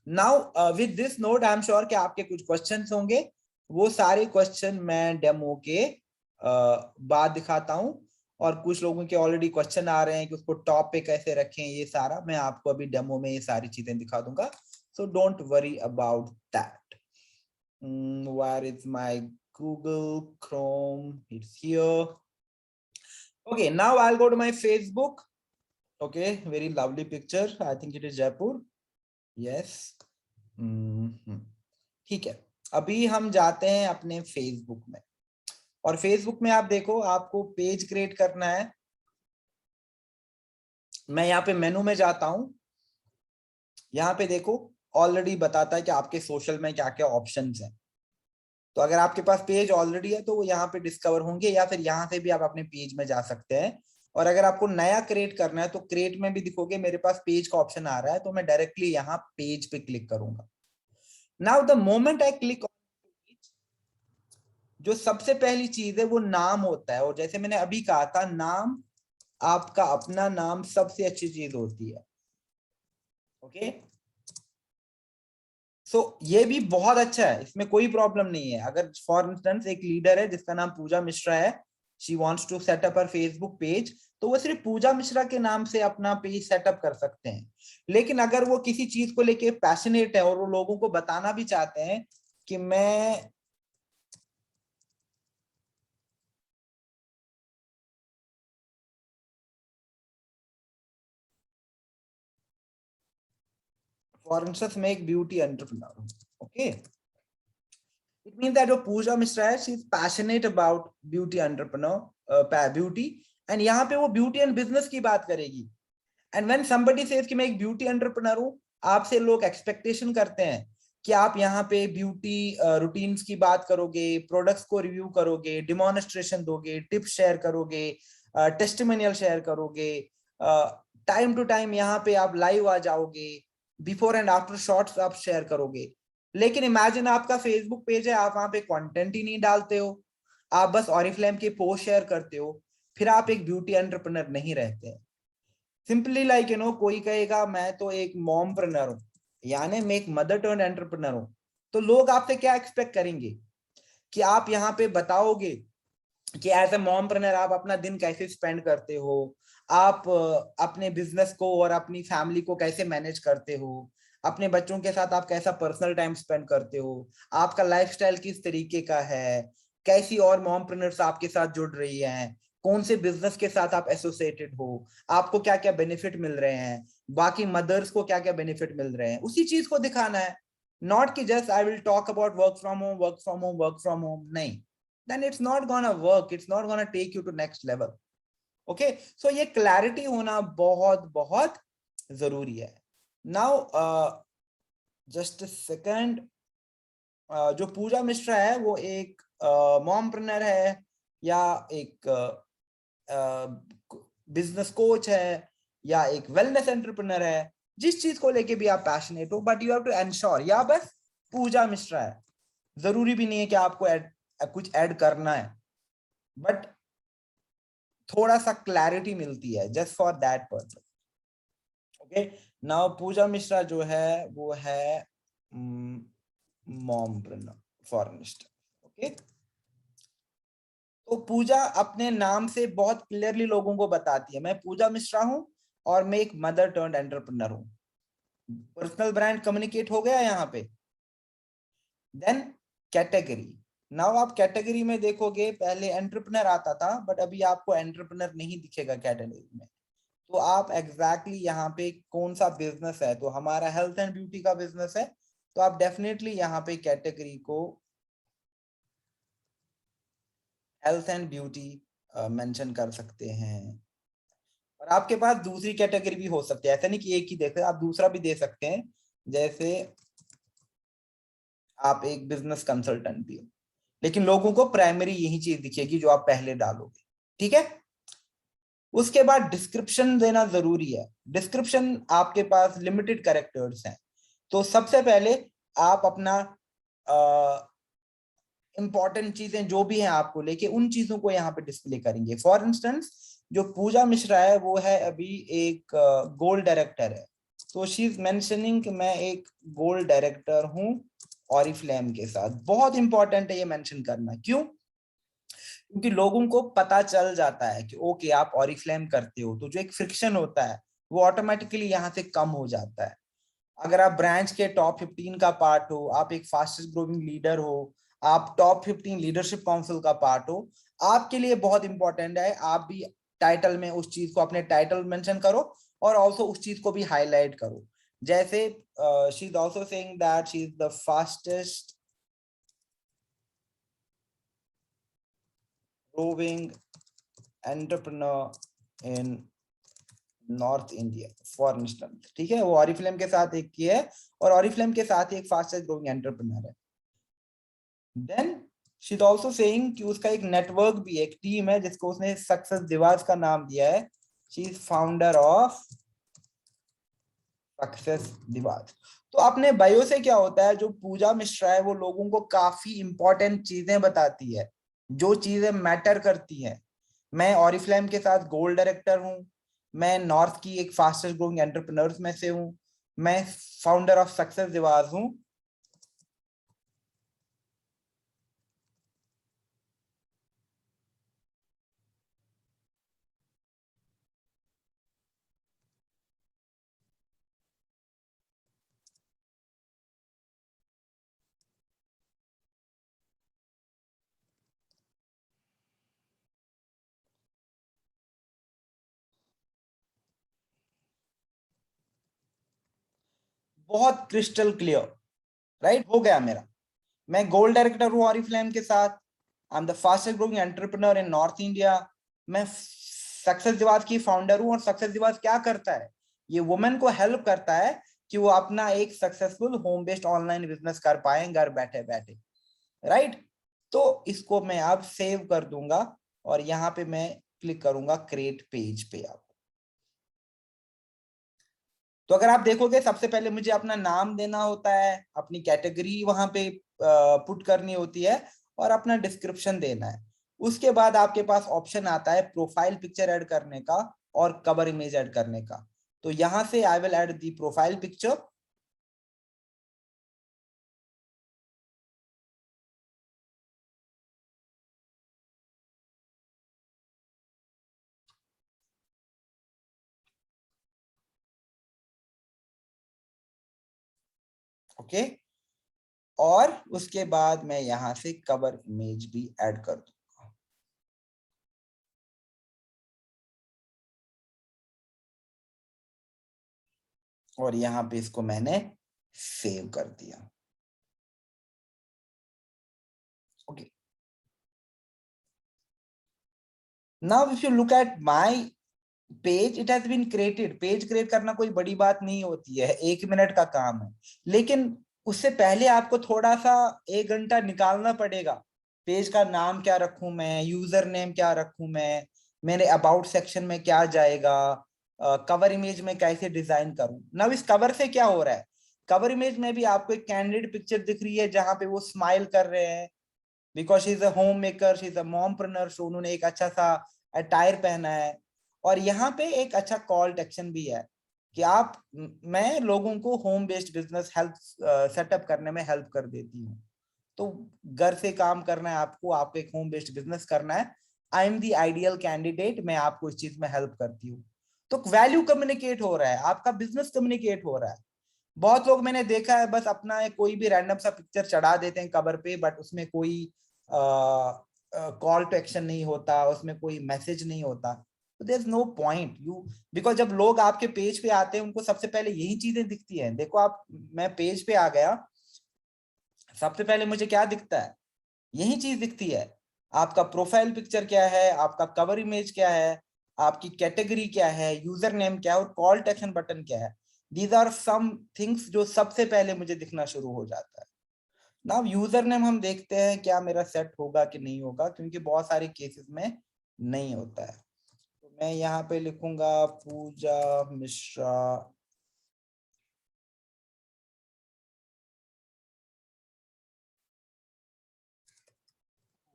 now with this note I am sure कि आपके कुछ क्वेश्चंस होंगे, वो सारे क्वेश्चन मैं डेमो के बाद दिखाता हूं, और कुछ लोगों के ऑलरेडी क्वेश्चन आ रहे हैं कि उसको टॉप पे कैसे रखें, ये सारा मैं आपको अभी डेमो में ये सारी चीजें दिखा दूंगा, so don't worry about that. Where is my Google Chrome, it's here. Okay, now I'll go to my Facebook. Okay, very lovely picture. I think it is Jaipur. Yes. ठीक है, अभी हम जाते हैं अपने फेसबुक में, और फेसबुक में आप देखो आपको पेज क्रिएट करना है। मैं यहाँ पे मेनू में जाता हूं, यहाँ पे देखो ऑलरेडी बताता है कि आपके सोशल में क्या क्या ऑप्शंस हैं। तो अगर आपके पास पेज ऑलरेडी है तो वो यहाँ पे डिस्कवर होंगे, या फिर यहाँ से भी आप अपने पेज में जा सकते हैं। और अगर आपको नया क्रिएट करना है तो क्रिएट में भी दिखोगे मेरे पास पेज का ऑप्शन आ रहा है, तो मैं डायरेक्टली यहाँ पेज पे क्लिक करूंगा। Now the moment I click on page, जो सबसे पहली चीज है वो नाम होता है, और जैसे मैंने अभी कहा था, नाम, आपका अपना नाम सबसे अच्छी चीज होती है। ओके, सो ये भी बहुत अच्छा है, इसमें कोई प्रॉब्लम नहीं है। अगर फॉर इंस्टेंस एक लीडर है जिसका नाम पूजा मिश्रा है, she wants to set up her Facebook page, तो वो सिर्फ पूजा मिश्रा के नाम से अपना पेज सेटअप कर सकते हैं। लेकिन अगर वो किसी चीज को लेके पैशनेट है और वो लोगों को बताना भी चाहते हैं कि मैं फॉर इंस्टेंस मैं एक ब्यूटी एंटरप्रेन्योर हूं, ओके, इट मीन दैट जो पूजा मिश्रा है, she is passionate about beauty entrepreneur, beauty, and यहाँ पे वो ब्यूटी एंड बिजनेस की बात करेगी। एंड व्हेन समबडी सेज कि मैं एक ब्यूटी एंटरप्रेन्योर हूं, आपसे लोग एक्सपेक्टेशन करते हैं कि आप यहाँ पे ब्यूटी रूटीन्स की बात करोगे, प्रोडक्ट्स को रिव्यू करोगे, डिमॉन्स्ट्रेशन दोगे, टिप्स शेयर करोगे, टेस्टिमोनियल शेयर करोगे, टाइम टू टाइम यहाँ पे आप लाइव आ जाओगे, बिफोर एंड आफ्टर शॉट्स आप शेयर करोगे। लेकिन इमेजिन आपका फेसबुक पेज है, आप वहां पे कंटेंट ही नहीं डालते हो, आप बस ऑरिफ्लेम के पोस्ट शेयर करते हो, फिर आप एक ब्यूटी एंटरप्रेन्योर नहीं रहते हैं। सिंपली लाइक कोई कहेगा मैं तो एक मॉमप्रेन्योर हूं, यानी मैं एक मदर टर्न एंटरप्रेन्योर हूं, तो लोग आपसे क्या एक्सपेक्ट करेंगे कि आप यहाँ पे बताओगे कि एज ए मॉमप्रेन्योर आप अपना दिन कैसे स्पेंड करते हो, आप अपने बिजनेस को और अपनी फैमिली को कैसे मैनेज करते हो, अपने बच्चों के साथ आप कैसा पर्सनल टाइम स्पेंड करते हो, आपका लाइफस्टाइल किस तरीके का है, कैसी और मॉमप्रेन्योर्स आपके साथ जुड़ रही हैं, कौन से बिजनेस के साथ आप एसोसिएटेड हो, आपको क्या क्या बेनिफिट मिल रहे हैं, बाकी मदर्स को क्या क्या बेनिफिट मिल रहे हैं, उसी चीज को दिखाना है। नॉट कि just I will talk about work from home, work from home, work from home, नहीं, then it's not gonna work, it's not gonna take you to next level. Okay, so ये clarity होना बहुत बहुत जरूरी है। Now just a second, जो पूजा मिश्रा है वो एक मॉमप्रेन्योर है, या एक बिजनेस कोच है, या एक वेलनेस एंटरप्रेन्योर है, जिस चीज को लेके भी आप पैशनेट हो, but you have to ensure, या बस पूजा मिश्रा है, जरूरी भी नहीं है कि आपको कुछ ऐड करना है, बट थोड़ा सा क्लैरिटी मिलती है just for that purpose. Okay, now Pooja Mishra जो है वो है मॉमप्रेन्योर फॉर इंस्टेंस। ओके, तो पूजा अपने नाम से बहुत क्लियरली लोगों को बताती है मैं पूजा मिश्रा हूं और मैं एक मदर टर्न्ड एंटरप्रेन्योर हूं। पर्सनल ब्रांड कम्युनिकेट हो गया यहाँ पे। Then category. नाउ आप कैटेगरी में देखोगे, पहले एंटरप्रेन्योर आता था, बट अभी आपको एंटरप्रेन्योर नहीं दिखेगा कैटेगरी में। तो आप एग्जैक्टली यहाँ पे कौन सा बिजनेस है, तो हमारा हेल्थ एंड ब्यूटी का बिजनेस है, तो आप डेफिनेटली यहाँ पे कैटेगरी को हेल्थ एंड ब्यूटी मेंशन कर सकते हैं। और आपके पास दूसरी कैटेगरी भी हो सकती है, ऐसा नहीं कि एक ही देख, आप दूसरा भी दे सकते हैं। जैसे आप एक बिजनेस कंसल्टेंट भी हो, लेकिन लोगों को प्राइमरी यही चीज दिखेगी जो आप पहले डालोगे, ठीक है। उसके बाद डिस्क्रिप्शन देना जरूरी है। डिस्क्रिप्शन आपके पास लिमिटेड कैरेक्टर्स हैं, तो सबसे पहले आप अपना इंपॉर्टेंट चीजें जो भी हैं आपको लेके, उन चीजों को यहाँ पे डिस्प्ले करेंगे। फॉर इंस्टेंस जो पूजा मिश्रा है वो है अभी एक गोल्ड डायरेक्टर है, तो शी इज मेंशनिंग कि मैं एक गोल्ड डायरेक्टर हूँ ऑरिफ्लेम के साथ। बहुत इंपॉर्टेंट है ये मेंशन करना। क्यों? क्योंकि लोगों को पता चल जाता है कि ओके आप ऑरिफ्लेम करते हो, तो जो एक फ्रिक्शन होता है वो ऑटोमेटिकली यहाँ से कम हो जाता है। अगर आप ब्रांच के टॉप 15 का पार्ट हो, आप एक फास्टेस्ट ग्रोइंग लीडर हो, आप टॉप 15 लीडरशिप काउंसिल का पार्ट हो, आपके लिए बहुत इंपॉर्टेंट है आप भी टाइटल में उस चीज को, अपने टाइटल मेंशन करो और ऑल्सो उस चीज को भी हाईलाइट करो। जैसे she is also saying that she is the fastest growing entrepreneur in north India for instance, ठीक है। वो ऑरिफ्लेम के साथ एक की है और ऑरिफ्लेम के साथ एक फास्टेस्ट ग्रोइंग एंटरप्रेन्योर है। Then she is also saying कि उसका एक नेटवर्क भी, एक टीम है जिसको उसने सक्सेस दिवास का नाम दिया है। She is founder of success दिवास। तो अपने बायो से क्या होता है, जो पूजा मिश्रा है वो लोगों को काफी इंपॉर्टेंट चीजें बताती है, जो चीजें मैटर करती हैं। मैं ऑरिफ्लेम के साथ गोल्ड डायरेक्टर हूँ, मैं नॉर्थ की एक फास्टेस्ट ग्रोइंग एंटरप्रेन्योर्स में से हूँ, मैं फाउंडर ऑफ सक्सेस दिवास हूँ। बहुत क्रिस्टल क्लियर, राइट हो गया मेरा। मैं गोल्ड डायरेक्टर हूँ ऑरिफ्लेम के साथ, I am the fastest growing entrepreneur in north India, मैं सक्सेस दिवास की फाउंडर हूँ। और सक्सेस दिवास क्या करता है, ये वुमेन को हेल्प करता है कि वो अपना एक successful home based online business कर पाए घर बैठे बैठे, राइट। तो इसको मैं अब सेव कर दूंगा और यहाँ पे मैं क्लिक करूंगा क्रिएट पेज पे। आप तो अगर आप देखोगे सबसे पहले मुझे अपना नाम देना होता है, अपनी कैटेगरी वहां पे पुट करनी होती है और अपना डिस्क्रिप्शन देना है। उसके बाद आपके पास ऑप्शन आता है प्रोफाइल पिक्चर ऐड करने का और कवर इमेज ऐड करने का। तो यहां से I will add the profile picture. Okay, और उसके बाद मैं यहां से कवर इमेज भी ऐड कर दूंगा। और यहाँ पे इसको मैंने सेव कर दिया। Okay, now if you look at my page, it has been created. Page create करना कोई बड़ी बात नहीं होती है, 1 मिनट का काम है, लेकिन उससे पहले आपको थोड़ा सा 1 घंटा निकालना पड़ेगा। पेज का नाम क्या रखूं मैं, यूजर नेम क्या रखूं मैं, मेरे अबाउट सेक्शन में क्या जाएगा, कवर इमेज में कैसे डिजाइन करूं। ना इस कवर से क्या हो रहा है, कवर इमेज में भी आपको एक कैंडिडेट पिक्चर दिख रही है जहां पे वो स्माइल कर रहे हैं, because she is a home maker, she is a mompreneur, so उन्होंने एक अच्छा सा अटायर पहना है। और यहाँ पे एक अच्छा कॉल टू एक्शन भी है कि आप, मैं लोगों को home based business help setup करने में हेल्प कर देती हूँ। तो घर से काम करना है आपको एक होम बेस्ड बिजनेस करना है, I am the ideal candidate, मैं आपको इस चीज में हेल्प करती हूँ। तो वैल्यू कम्युनिकेट हो रहा है, आपका बिजनेस कम्युनिकेट हो रहा है। बहुत लोग मैंने देखा है बस अपना कोई भी रैंडम सा पिक्चर चढ़ा देते हैं कवर पे, बट उसमें कोई कॉल टू एक्शन नहीं होता, उसमें कोई मैसेज नहीं होता। तो there is no point you, because जब लोग आपके पेज पे आते हैं उनको सबसे पहले यही चीजें दिखती हैं। देखो आप, मैं पेज पे आ गया, सबसे पहले मुझे क्या दिखता है? यही चीज दिखती है। आपका प्रोफाइल पिक्चर क्या है, आपका कवर इमेज क्या है, आपकी कैटेगरी क्या है, यूजर नेम क्या है, और कॉल टू एक्शन बटन क्या है। दीज आर सम थिंग्स जो सबसे पहले मुझे दिखना शुरू हो जाता है। ना यूजर नेम हम देखते हैं क्या मेरा सेट होगा कि नहीं होगा, क्योंकि बहुत सारे केसेस में नहीं होता है। तो मैं यहाँ पे लिखूंगा पूजा मिश्रा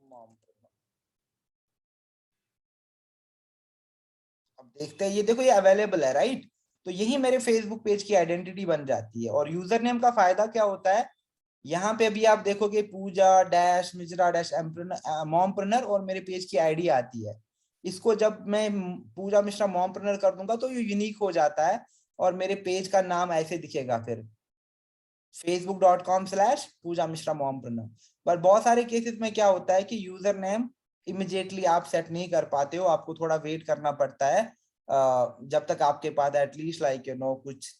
मॉम। अब देखते हैं, ये देखो ये अवेलेबल है राइट। तो यही मेरे फेसबुक पेज की आइडेंटिटी बन जाती है। और यूजर नेम का फायदा क्या होता है? यहाँ पे अभी आप देखोगे पूजा डैश मिश्रा डैश मॉमप्रेन्योर और मेरे पेज की आईडी आती है। इसको जब मैं पूजा मिश्रा मॉमप्रेन्योर कर दूंगा तो ये यूनिक हो जाता है और मेरे पेज का नाम ऐसे दिखेगा फिर facebook.com/ पूजा मिश्रा मॉमप्रेन्योर। पर बहुत सारे केसेस में क्या होता है कि यूजर नेम इमिजिएटली आप सेट नहीं कर पाते हो, आपको थोड़ा वेट करना पड़ता है जब तक आपके पास एटलीस्ट लाइक कुछ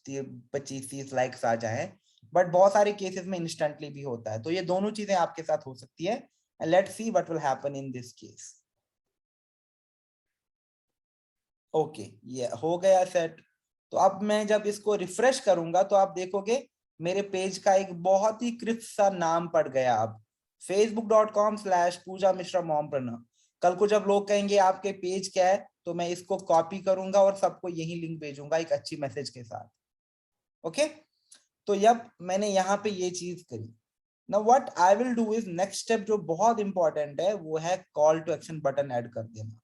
25-30 लाइक्स आ जाए। बट बहुत सारे केसेस में इंस्टेंटली भी होता है। तो ये दोनों चीजें आपके साथ हो सकती है। Let's see what will happen in this case. Okay, ये हो गया सेट। तो अब मैं जब इसको रिफ्रेश करूंगा तो आप देखोगे मेरे पेज का एक बहुत ही क्रिस्प सा नाम पड़ गया अब, facebook.com/ पूजा मिश्रा मॉमप्रेन्योर। कल को जब लोग कहेंगे आपके पेज क्या है, तो मैं इसको कॉपी करूंगा और सबको यही लिंक भेजूंगा एक अच्छी मैसेज के साथ। ओके, तो जब मैंने यहाँ पे ये चीज करी, now what I will do is next step जो बहुत इंपॉर्टेंट है वो है call to action button add कर देना।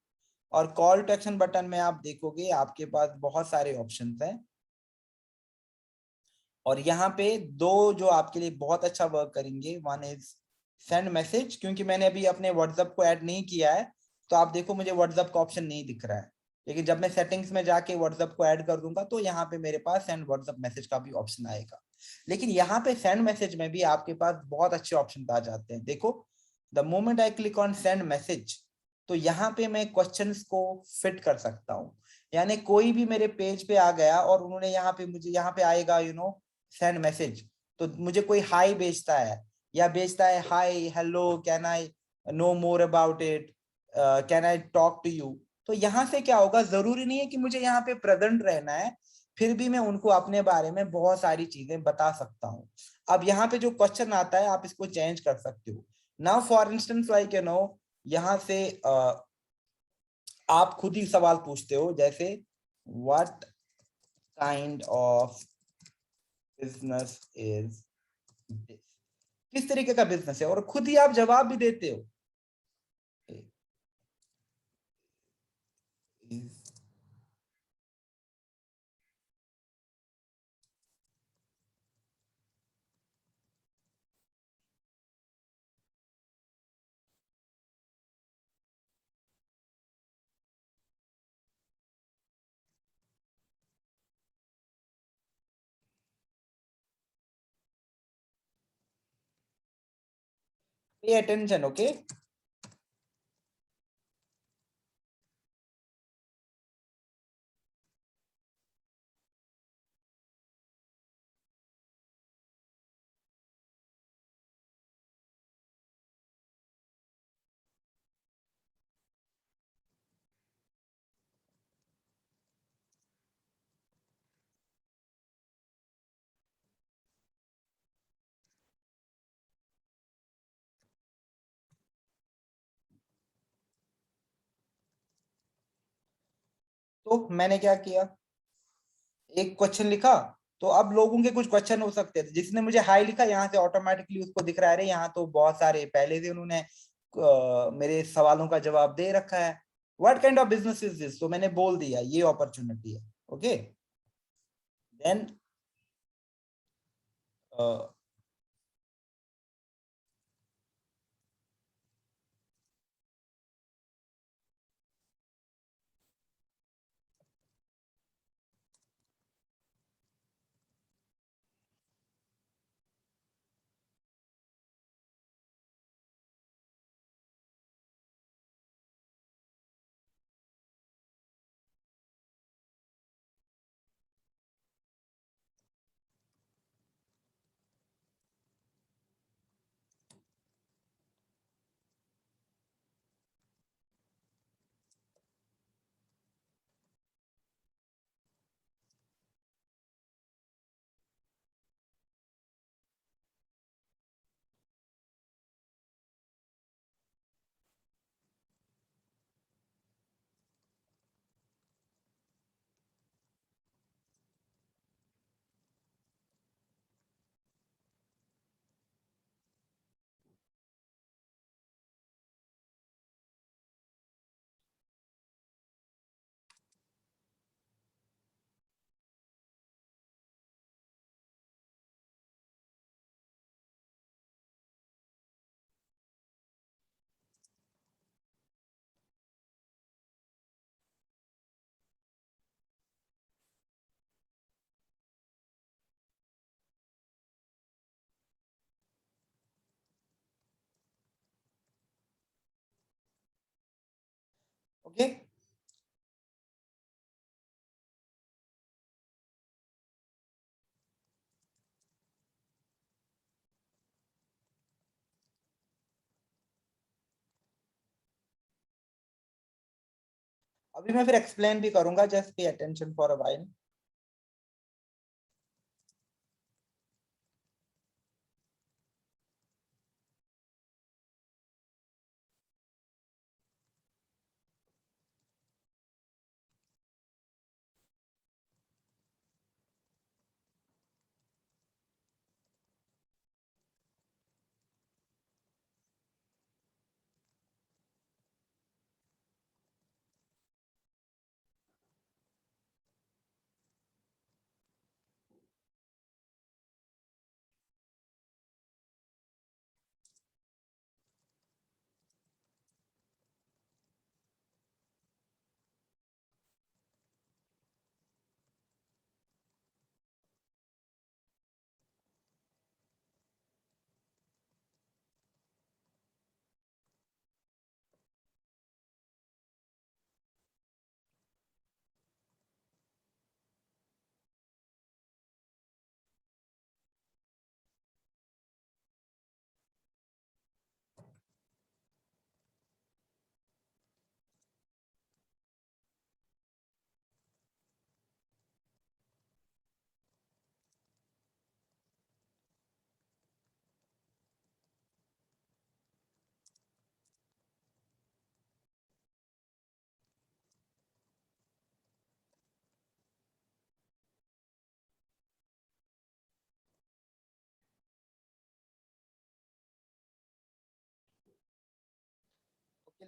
और कॉल टू एक्शन बटन में आप देखोगे आपके पास बहुत सारे ऑप्शंस हैं। और यहाँ पे दो जो आपके लिए बहुत अच्छा वर्क करेंगे, वन इज सेंड मैसेज, क्योंकि मैंने अभी अपने व्हाट्सएप को ऐड नहीं किया है तो आप देखो मुझे व्हाट्सएप का ऑप्शन नहीं दिख रहा है। लेकिन जब मैं सेटिंग्स में जाके व्हाट्सएप को ऐड कर दूंगा तो यहाँ पे मेरे पास सेंड व्हाट्सएप मैसेज का भी ऑप्शन आएगा। लेकिन यहाँ पे सेंड मैसेज में भी आपके पास बहुत अच्छे ऑप्शन आ जाते हैं। देखो, the moment I click on send message, तो यहाँ पे मैं क्वेश्चंस को फिट कर सकता हूँ। यानी कोई भी मेरे पेज पे आ गया और उन्होंने यहाँ पे मुझे यहाँ पे आएगा सेंड मैसेज, तो मुझे कोई हाई भेजता है या भेजता है hi hello can I know more about it, can I talk to you. तो यहाँ से क्या होगा, जरूरी नहीं है कि मुझे यहाँ पे प्रेजेंट रहना है, फिर भी मैं उनको अपने बारे में बहुत सारी चीजें बता सकता हूँ। अब यहाँ पे जो क्वेश्चन आता है आप इसको चेंज कर सकते हो। नाउ फॉर इंस्टेंस लाइक यहाँ से आप खुद ही सवाल पूछते हो, जैसे what kind of business is this, किस तरीके का बिजनेस है, और खुद ही आप जवाब भी देते हो। Pay attention, okay. तो मैंने क्या किया, एक क्वेश्चन लिखा। तो अब लोगों के कुछ क्वेश्चन हो सकते थे, जिसने मुझे हाई लिखा यहाँ से ऑटोमेटिकली उसको दिख रहा है, यहाँ तो बहुत सारे पहले से उन्होंने मेरे सवालों का जवाब दे रखा है। What kind of business is this, तो मैंने बोल दिया ये अपॉर्चुनिटी है। Okay, then okay. अभी मैं फिर एक्सप्लेन भी करूंगा, just pay attention for a while.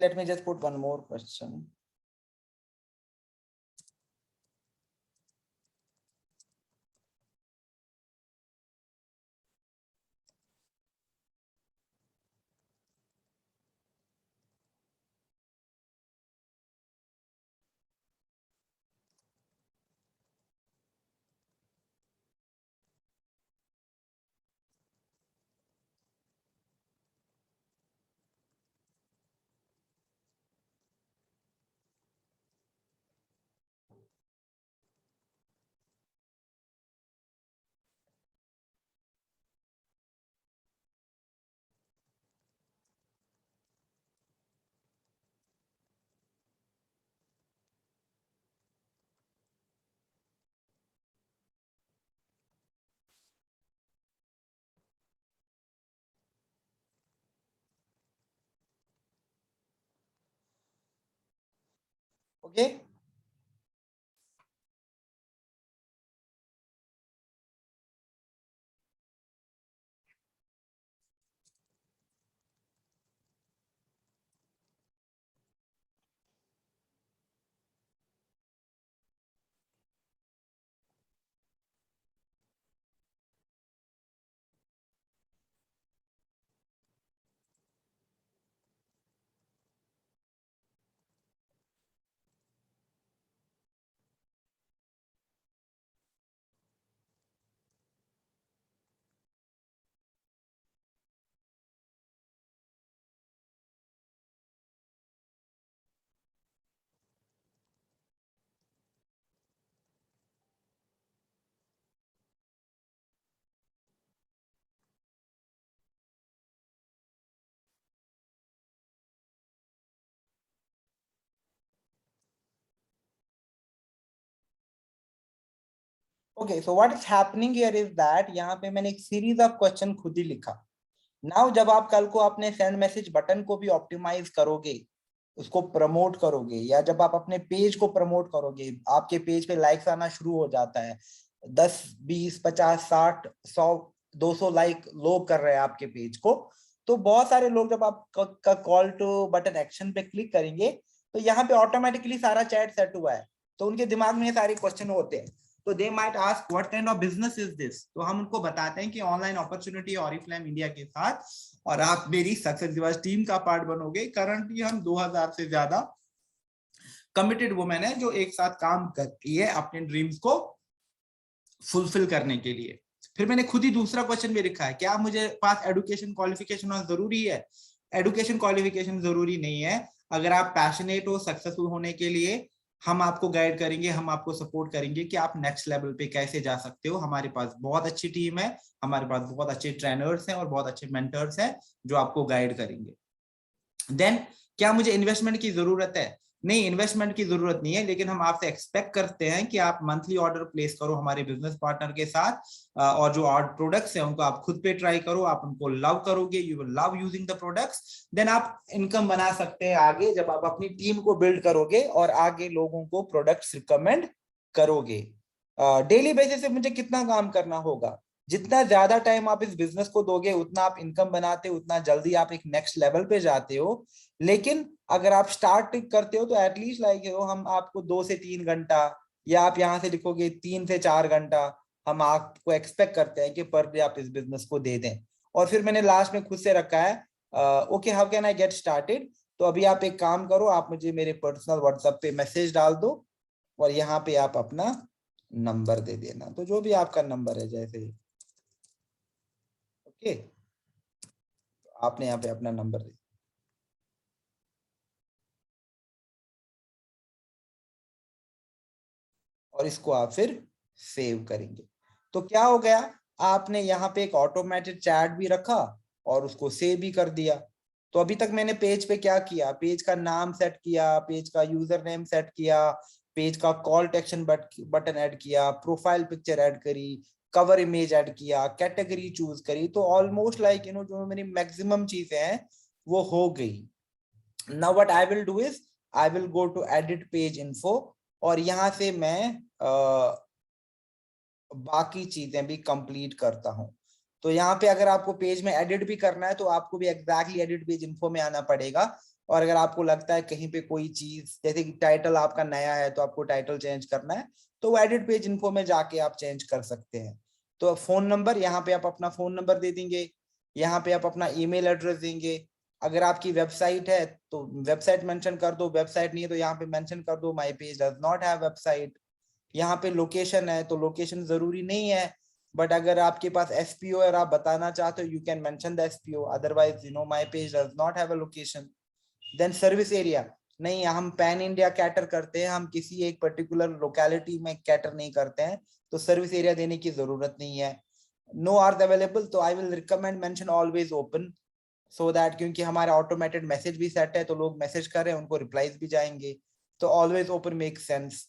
Let me just put one more question. Okay. Okay, so what is happening here is that यहाँ पे मैंने एक सीरीज ऑफ क्वेश्चन खुद ही लिखा। नाउ जब आप कल को अपने सेंड मैसेज बटन को भी ऑप्टिमाइज करोगे, उसको प्रमोट करोगे, या जब आप अपने पेज को प्रमोट करोगे, आपके पेज पे लाइक्स आना शुरू हो जाता है, 10, 20, 50, 60, 100, 200 लाइक लोग कर रहे हैं आपके पेज को, तो बहुत सारे लोग जब आप का कॉल टू बटन एक्शन पे क्लिक करेंगे, तो यहाँ पे ऑटोमेटिकली सारा चैट सेट हुआ है, तो उनके दिमाग में ये सारे क्वेश्चन होते हैं। तो they might ask what kind of business is this, तो हम उनको बताते हैं कि ऑनलाइन अपॉर्चुनिटी ऑरिफ्लेम इंडिया के साथ, और आप मेरी सक्सेस दिवस टीम का पार्ट बनोगे। करंटली हम 2000 से ज्यादा कमिटेड वुमेन है जो एक साथ काम करती है अपने ड्रीम्स को फुलफिल करने के लिए। फिर मैंने खुद ही दूसरा क्वेश्चन भी लिखा है, क्या मुझे पास एजुकेशन क्वालिफिकेशन जरूरी है? एजुकेशन क्वालिफिकेशन जरूरी नहीं है। अगर आप पैशनेट हो सक्सेसफुल होने के लिए, हम आपको गाइड करेंगे, हम आपको सपोर्ट करेंगे कि आप नेक्स्ट लेवल पे कैसे जा सकते हो। हमारे पास बहुत अच्छी टीम है, हमारे पास बहुत अच्छे ट्रेनर्स हैं और बहुत अच्छे मेंटर्स हैं जो आपको गाइड करेंगे। देन क्या मुझे इन्वेस्टमेंट की जरूरत है? नहीं, इन्वेस्टमेंट की जरूरत नहीं है, लेकिन हम आपसे एक्सपेक्ट करते हैं कि आप मंथली ऑर्डर प्लेस करो हमारे बिजनेस पार्टनर के साथ, और जो प्रोडक्ट्स हैं उनको आप खुद पे ट्राई करो, आप उनको लव करोगे, you will love using the products. Then आप इनकम बना सकते हैं आगे, जब आप अपनी टीम को बिल्ड करोगे और आगे लोगों को प्रोडक्ट्स रिकमेंड करोगे। डेली बेसिस पे मुझे कितना काम करना होगा? जितना ज्यादा टाइम आप इस बिजनेस को दोगे उतना आप इनकम बनाते हो, उतना जल्दी आप एक नेक्स्ट लेवल पे जाते हो। लेकिन अगर आप स्टार्ट करते हो तो एटलीस्ट लाइक हम आपको 2 से 3 घंटा, या आप यहाँ से लिखोगे 3 से 4 घंटा, हम आपको एक्सपेक्ट करते हैं कि पर डे आप इस बिजनेस को दे दें। और फिर मैंने लास्ट में खुद से रखा है okay how can I get started. तो अभी आप एक काम करो, आप मुझे मेरे पर्सनल व्हाट्सएप पे मैसेज डाल दो और यहाँ पे आप अपना नंबर दे देना, तो जो भी आपका नंबर है जैसे, ओके, आपने यहाँ पे अपना नंबर दे, और इसको आप फिर सेव करेंगे। तो क्या हो गया, आपने यहाँ पे एक ऑटोमेटेड चैट भी रखा और उसको सेव भी कर दिया। तो अभी तक मैंने पेज पे क्या किया, पेज का नाम सेट किया, पेज का यूजर नेम सेट किया, पेज का call to action button add किया, प्रोफाइल पिक्चर ऐड करी, कवर इमेज ऐड किया, कैटेगरी चूज करी। तो ऑलमोस्ट लाइक जो मेरी मैक्सिमम चीजें हैं वो हो गई। Now what I will do is I will go to edit page info, और यहाँ से मैं बाकी चीजें भी कंप्लीट करता हूँ। तो यहाँ पे अगर आपको पेज में एडिट भी करना है तो आपको भी एग्जैक्टली एडिट पेज इन्फो में आना पड़ेगा। और अगर आपको लगता है कहीं पे कोई चीज, जैसे कि टाइटल आपका नया है तो आपको टाइटल चेंज करना है, तो वो एडिट पेज इन्फो में जाके आप चेंज कर सकते हैं। तो फोन नंबर, यहाँ पे आप अपना फोन नंबर दे देंगे, यहाँ पे आप अपना ईमेल एड्रेस देंगे। अगर आपकी वेबसाइट है तो वेबसाइट मेंशन कर दो, वेबसाइट नहीं है तो यहाँ पे मेंशन कर दो my page does not have website. यहाँ पे लोकेशन है तो लोकेशन जरूरी नहीं है, बट अगर आपके पास एसपीओ और आप बताना चाहते हो you can mention the SPO, otherwise my page does not have a location. Then service area, नहीं हम पैन इंडिया कैटर करते हैं, हम किसी एक पर्टिकुलर लोकेलिटी में कैटर नहीं करते हैं, तो सर्विस एरिया देने की जरूरत नहीं है। नो आर्स अवेलेबल, तो I will recommend mention always open, so that क्योंकि हमारा ऑटोमेटेड मैसेज भी सेट है तो लोग मैसेज कर रहे हैं उनको रिप्लाईज भी जाएंगे, तो ऑलवेज ओपन मेक सेंस।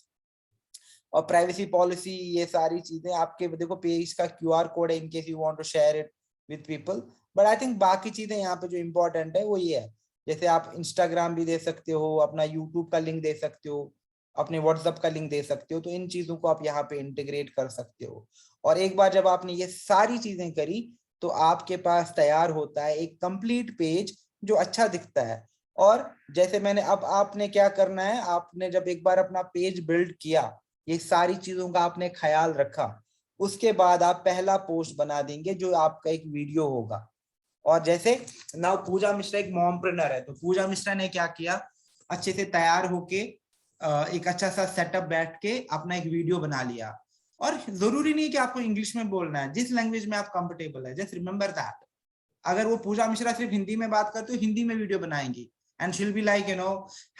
और प्राइवेसी पॉलिसी, ये सारी चीजें आपके देखो, पेज का क्यूआर कोड है in case you want to share it with people. But I think बाकी चीजें यहाँ पे जो इंपॉर्टेंट है वो ये है, जैसे आप इंस्टाग्राम भी दे सकते हो, अपना यूट्यूब का लिंक दे सकते हो, अपने व्हाट्सएप का लिंक दे सकते हो, तो इन चीजों को आप यहाँ पे इंटीग्रेट कर सकते हो। और एक बार जब आपने ये सारी चीजें करी तो आपके पास तैयार होता है एक कंप्लीट पेज जो अच्छा दिखता है। और जैसे मैंने, अब आपने क्या करना है, आपने जब एक बार अपना पेज बिल्ड किया, ये सारी चीजों का आपने ख्याल रखा, उसके बाद आप पहला पोस्ट बना देंगे जो आपका एक वीडियो होगा। और जैसे नाउ पूजा मिश्रा एक मॉमप्रेन्योर है, तो पूजा मिश्रा ने क्या किया, अच्छे से तैयार होके एक अच्छा सा सेटअप बैठ के अपना एक वीडियो बना लिया। और जरूरी नहीं कि आपको इंग्लिश में बोलना है, जिस लैंग्वेज में आप कंफर्टेबल है, जस्ट रिमेंबर दैट। अगर वो पूजा मिश्रा सिर्फ हिंदी में बात करते हो, हिंदी में वीडियो बनाएंगी, and she'll be like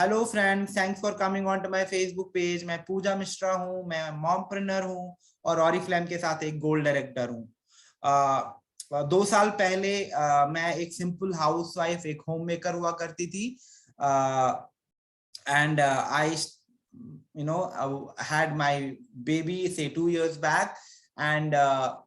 hello friends, thanks for coming on to my Facebook page, मैं पूजा मिश्रा हूँ, मैं मॉमप्रेन्योर हूँ और ऑरिफ्लेम के साथ एक गोल्ड डायरेक्टर हूँ। 2 साल पहले मैं एक सिंपल हाउस वाइफ, एक होम मेकर हुआ करती थी, and I had my baby say 2 years back, and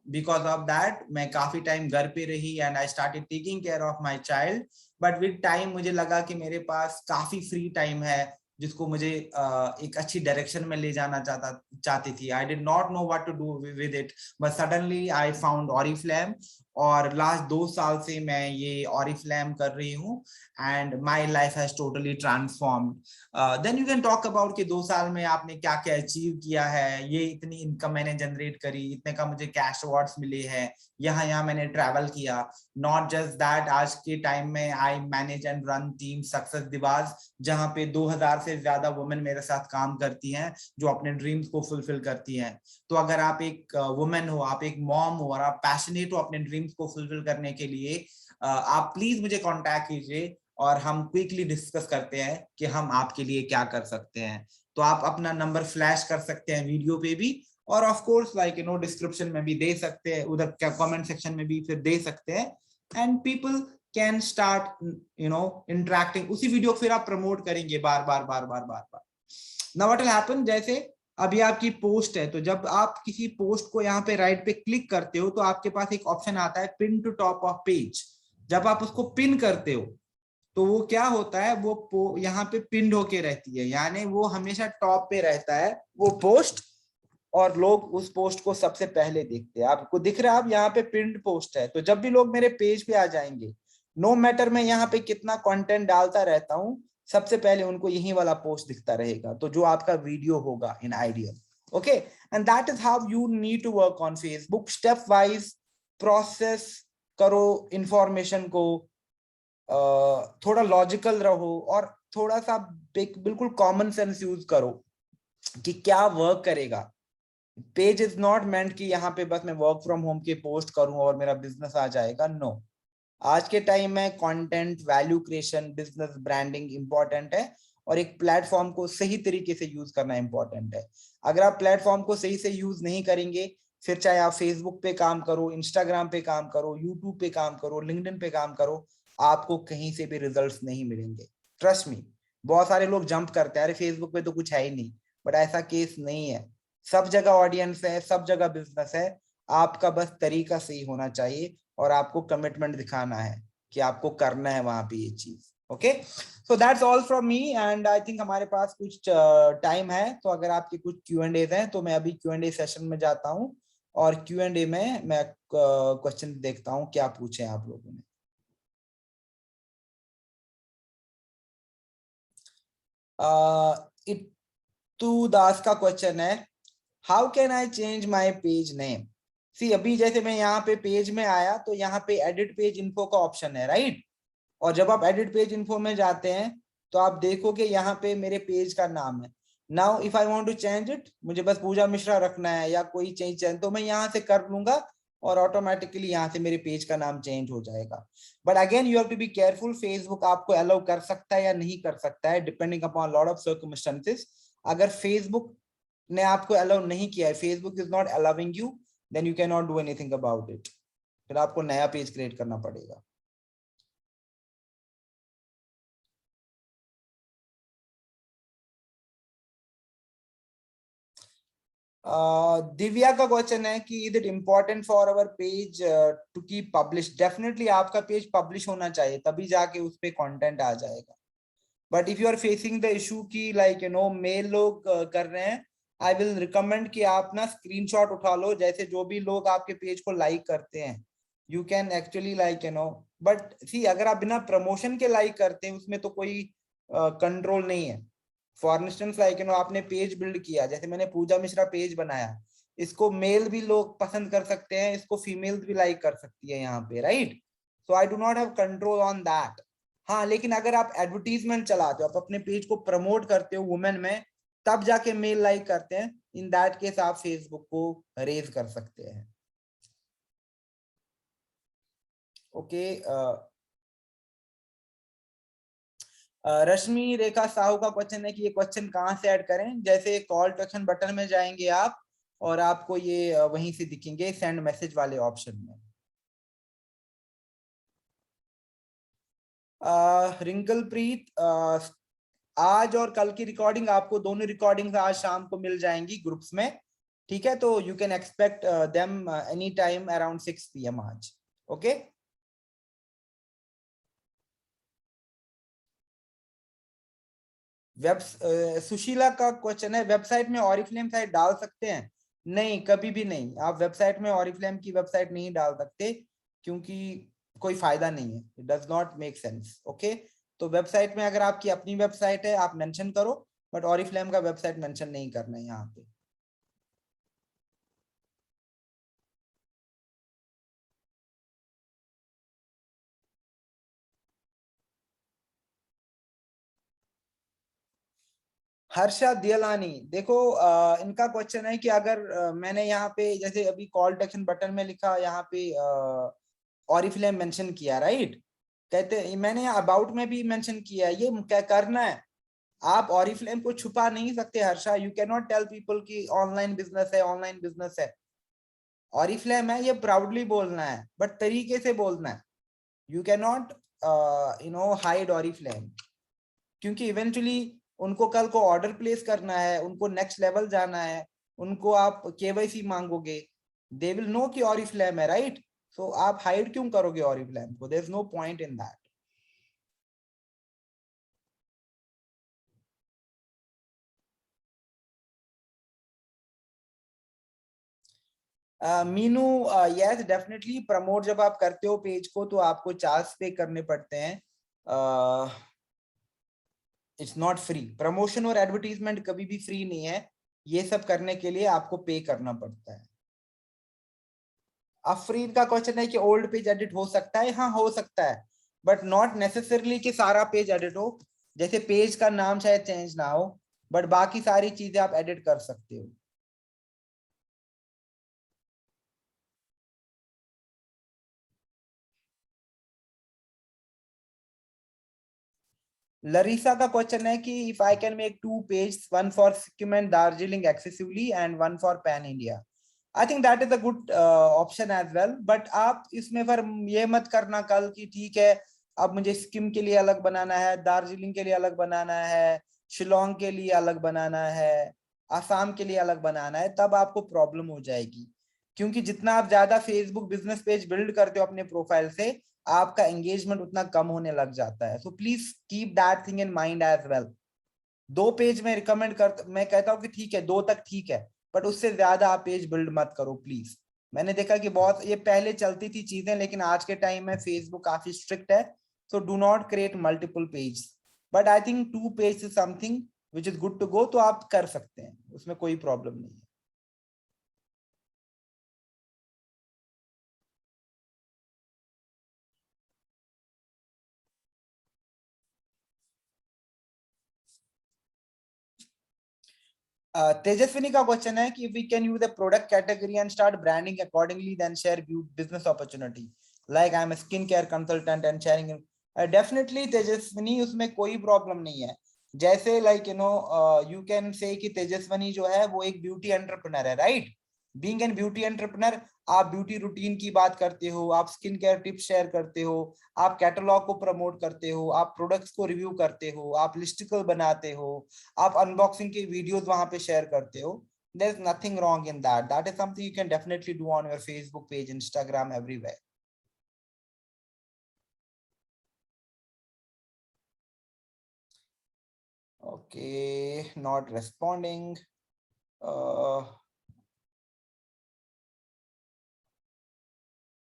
because of that मैं काफी टाइम घर पे रही and I started taking care of my child, but with time मुझे लगा कि मेरे पास काफी फ्री टाइम है जिसको मुझे एक अच्छी डायरेक्शन में ले जाना चाहती थी। I did not know what to do with it, but suddenly I found Oriflame, और लास्ट 2 साल से मैं ये Oriflame कर रही हूँ, and my life has totally transformed. Then you can talk about कि 2 साल में आपने क्या क्या अचीव किया है, ये इतनी इनकम मैंने जनरेट करी, इतने का मुझे कैश अवार्ड्स मिले हैं, यहाँ मैंने ट्रैवल किया। नॉट जस्ट दैट, आज के टाइम में I manage and run team success दिवास, जहाँ पे 2000 से ज्यादा वुमेन मेरे साथ काम करती हैं जो अपने ड्रीम्स को फुलफिल करती हैं। तो अगर आप एक वुमेन हो, आप एक मॉम हो और आप पैशनेट हो अपने ड्रीम्स को फुलफिल करने के लिए, आप प्लीज मुझे कॉन्टैक्ट कीजिए। और हम क्विकली डिस्कस करते हैं कि हम आपके लिए क्या कर सकते हैं। तो आप अपना नंबर फ्लैश कर सकते हैं वीडियो पे भी, और ऑफ कोर्स लाइक डिस्क्रिप्शन में भी दे सकते हैं, उधर कमेंट सेक्शन में भी फिर दे सकते हैं, and people can start interacting. उसी वीडियो को फिर आप प्रमोट करेंगे बार बार बार बार बार बार। नाउ व्हाट विल हैपन, जैसे अभी आपकी पोस्ट है, तो जब आप किसी पोस्ट को यहाँ पे राइट पे क्लिक करते हो तो आपके पास एक ऑप्शन आता है pin to top of page. जब आप उसको पिन करते हो तो वो क्या होता है, वो यहाँ पे पिन होके रहती है, यानी वो हमेशा टॉप पे रहता है वो पोस्ट, और लोग उस पोस्ट को सबसे पहले देखते हैं। आपको दिख रहा है आप यहाँ पे पिन्ड पोस्ट है, तो जब भी लोग मेरे पेज पे आ जाएंगे, नो मैटर मैं यहाँ पे कितना कंटेंट डालता रहता हूँ, सबसे पहले उनको यही वाला पोस्ट दिखता रहेगा, तो जो आपका वीडियो होगा in ideal. Okay, and that is how you need to work on Facebook. Step wise process करो इंफॉर्मेशन को, थोड़ा लॉजिकल रहो, और थोड़ा सा बिल्कुल कॉमन सेंस यूज करो कि क्या वर्क करेगा। पेज इज नॉट मेंट कि यहाँ पे बस मैं वर्क फ्रॉम होम के पोस्ट करूं और मेरा बिजनेस आ जाएगा, नो। आज के टाइम में content, value creation, business branding important है, और एक प्लेटफॉर्म को सही तरीके से यूज करना इंपॉर्टेंट है। अगर आप प्लेटफॉर्म को सही से यूज नहीं करेंगे, फिर चाहे आप फेसबुक पे काम करो, इंस्टाग्राम पे काम करो, यूट्यूब पे काम करो, लिंक्डइन पे काम करो, आपको कहीं से भी रिजल्ट्स नहीं मिलेंगे। ट्रस्ट मी, बहुत सारे लोग जंप करते हैं, अरे फेसबुक पे तो कुछ है ही नहीं, बट ऐसा केस नहीं है। सब जगह ऑडियंस है, सब जगह बिजनेस है, आपका बस तरीका सही होना चाहिए, और आपको कमिटमेंट दिखाना है कि आपको करना है वहां पे ये चीज। Okay, so that's all from me, and I think हमारे पास कुछ टाइम है, तो अगर आपके कुछ Q&A हैं तो मैं अभी Q&A सेशन में जाता हूँ, और Q&A में मैं क्वेश्चन देखता हूँ क्या पूछे आप लोगों ने। इट्टू दास का क्वेश्चन है, how can I change my page name. See, अभी जैसे मैं यहाँ पे पेज में आया तो यहाँ पे एडिट पेज इन्फो का ऑप्शन है, राइट। और जब आप एडिट पेज इन्फो में जाते हैं तो आप देखोगे यहाँ पे मेरे पेज का नाम है। Now if I want to change it, मुझे बस पूजा मिश्रा रखना है या कोई चेंज तो मैं यहाँ से कर लूंगा, और ऑटोमेटिकली यहाँ से मेरे पेज का नाम चेंज हो जाएगा। But again you have to be careful, Facebook आपको अलाउ कर सकता है या नहीं कर सकता है, depending upon lot of circumstances. अगर फेसबुक ने आपको अलाउ नहीं किया है, Facebook is not allowing you, then you can not do anything about it, फिर आपको नया पेज क्रिएट करना पड़ेगा। दिव्या का क्वेश्चन है कि is it important for our page to keep publish. Definitely आपका पेज पब्लिश होना चाहिए, तभी जाके उस पे कंटेंट आ जाएगा। But if you are facing the issue की लाइक मेल लोग कर रहे हैं, आई विल रिकमेंड कि आप ना स्क्रीनशॉट उठा लो, जैसे जो भी लोग आपके पेज को लाइक करते हैं, यू कैन एक्चुअली बट सी, अगर आप बिना प्रमोशन के लाइक करते हैं उसमें तो कोई कंट्रोल नहीं है। फॉर इंस्टेंस आपने पेज बिल्ड किया, जैसे मैंने पूजा मिश्रा पेज बनाया, इसको मेल भी लोग पसंद कर सकते हैं, इसको फीमेल भी लाइक कर सकती है यहाँ पे, right. So I do not have control on that. हाँ, लेकिन अगर आप एडवर्टीजमेंट चलाते हो, आप अपने पेज को प्रमोट करते हो वुमेन में, तब जाके मेल लाइक करते हैं, इन दैट केस आप फेसबुक को रेज कर सकते हैं। ओके, रश्मि रेखा साहू का क्वेश्चन है कि ये क्वेश्चन कहाँ से ऐड करें। जैसे कॉल टू एक्शन बटन में जाएंगे आप, और आपको ये वहीं से दिखेंगे सेंड मैसेज वाले ऑप्शन में। रिंकल प्रीत, आज और कल की रिकॉर्डिंग, आपको दोनों रिकॉर्डिंग आज शाम को मिल जाएंगी ग्रुप्स में, ठीक है। तो you can expect them any time around 6 PM आज। ओके, वेब सुशीला का क्वेश्चन है, वेबसाइट में ऑरिफ्लेम साइट डाल सकते हैं? नहीं, कभी भी नहीं, आप वेबसाइट में ऑरिफ्लेम की वेबसाइट नहीं डाल सकते, क्योंकि कोई फायदा नहीं है, it does not make sense. Okay, तो वेबसाइट में अगर आपकी अपनी वेबसाइट है आप मेंशन करो, बट ऑरिफ्लेम का वेबसाइट मेंशन नहीं करना है यहाँ पे। हर्षा दियलानी, देखो इनका क्वेश्चन है कि अगर मैंने यहाँ पे जैसे अभी कॉल टू एक्शन बटन में लिखा, यहाँ पे ऑरिफ्लेम मेंशन किया, राइट। कहते, मैंने अबाउट में भी मेंशन किया है, ये क्या करना है। आप ऑरिफ्लेम को छुपा नहीं सकते Harsha, you can not tell people कि ऑनलाइन बिजनेस है, ऑनलाइन बिजनेस है। ऑरिफ्लेम है, ये प्राउडली बोलना है, बट तरीके से बोलना है। You can not hide Oriflame, क्योंकि इवेंचुअली उनको कल को ऑर्डर प्लेस करना है, उनको नेक्स्ट लेवल जाना है, उनको आप केवाईसी मांगोगे, दे विल नो कि ऑरिफ्लेम है, राइट। सो आप हाइड क्यों करोगे ऑरिफ्लेम को, there is no point in that. Meenu, yes definitely, promote जब आप करते हो पेज को तो आपको चार्ज पे करने पड़ते हैं। इट्स नॉट फ्री, प्रमोशन और एडवर्टीजमेंट कभी भी फ्री नहीं है, ये सब करने के लिए आपको पे करना पड़ता है। अफरीन का क्वेश्चन है कि ओल्ड पेज एडिट हो सकता है, हाँ हो सकता है, बट नॉट नेसेसरली कि सारा पेज एडिट हो। जैसे पेज का नाम शायद चेंज ना हो, बट बाकी सारी चीजें आप एडिट कर सकते हो। लरीसा का क्वेश्चन है कि if I can make two page, one for Sikkim and Darjeeling excessively and one for pan India, I think that is a good option as well. But आप इसमें फिर ये मत करना कल कि ठीक है अब मुझे सिक्किम के लिए अलग बनाना है, दार्जिलिंग के लिए अलग बनाना है, शिलोंग के लिए अलग बनाना है, आसाम के लिए अलग बनाना है, तब आपको प्रॉब्लम हो जाएगी। क्योंकि जितना आप ज्यादा फेसबुक बिजनेस पेज बिल्ड करते हो अपने प्रोफाइल से, आपका एंगेजमेंट उतना कम होने लग जाता है। So please keep that thing in mind as well. दो पेज में रिकमेंड कर, मैं कहता हूँ कि ठीक है दो तक ठीक है, बट उससे ज्यादा आप पेज बिल्ड मत करो प्लीज। मैंने देखा कि बहुत ये पहले चलती थी चीजें, लेकिन आज के टाइम में फेसबुक काफी स्ट्रिक्ट है। So do not create multiple page, but I think two page is something which is good to go, तो आप कर सकते हैं, उसमें कोई प्रॉब्लम नहीं है। तेजस्विनी का क्वेश्चन है कि we can use a product category and start branding accordingly then share business opportunity, like I am skin care consultant and sharing. Definitely Tejaswini, उसमें कोई प्रॉब्लम नहीं है। जैसे लाइक यू कैन से कि तेजस्विनी जो है वो एक ब्यूटी एंटरप्रेन्योर है, right. Being an beauty entrepreneur, आप ब्यूटी रूटीन की बात करते हो, आप स्किन केयर टिप्स शेयर करते हो, आप कैटलॉग को प्रमोट करते हो, आप प्रोडक्ट्स को रिव्यू करते हो, आप लिस्टिकल बनाते हो, आप अनबॉक्सिंग के वीडियोस वहां पे शेयर करते हो। There is nothing wrong in that, that is something you can definitely do on your Facebook page, Instagram, everywhere. Okay, not responding.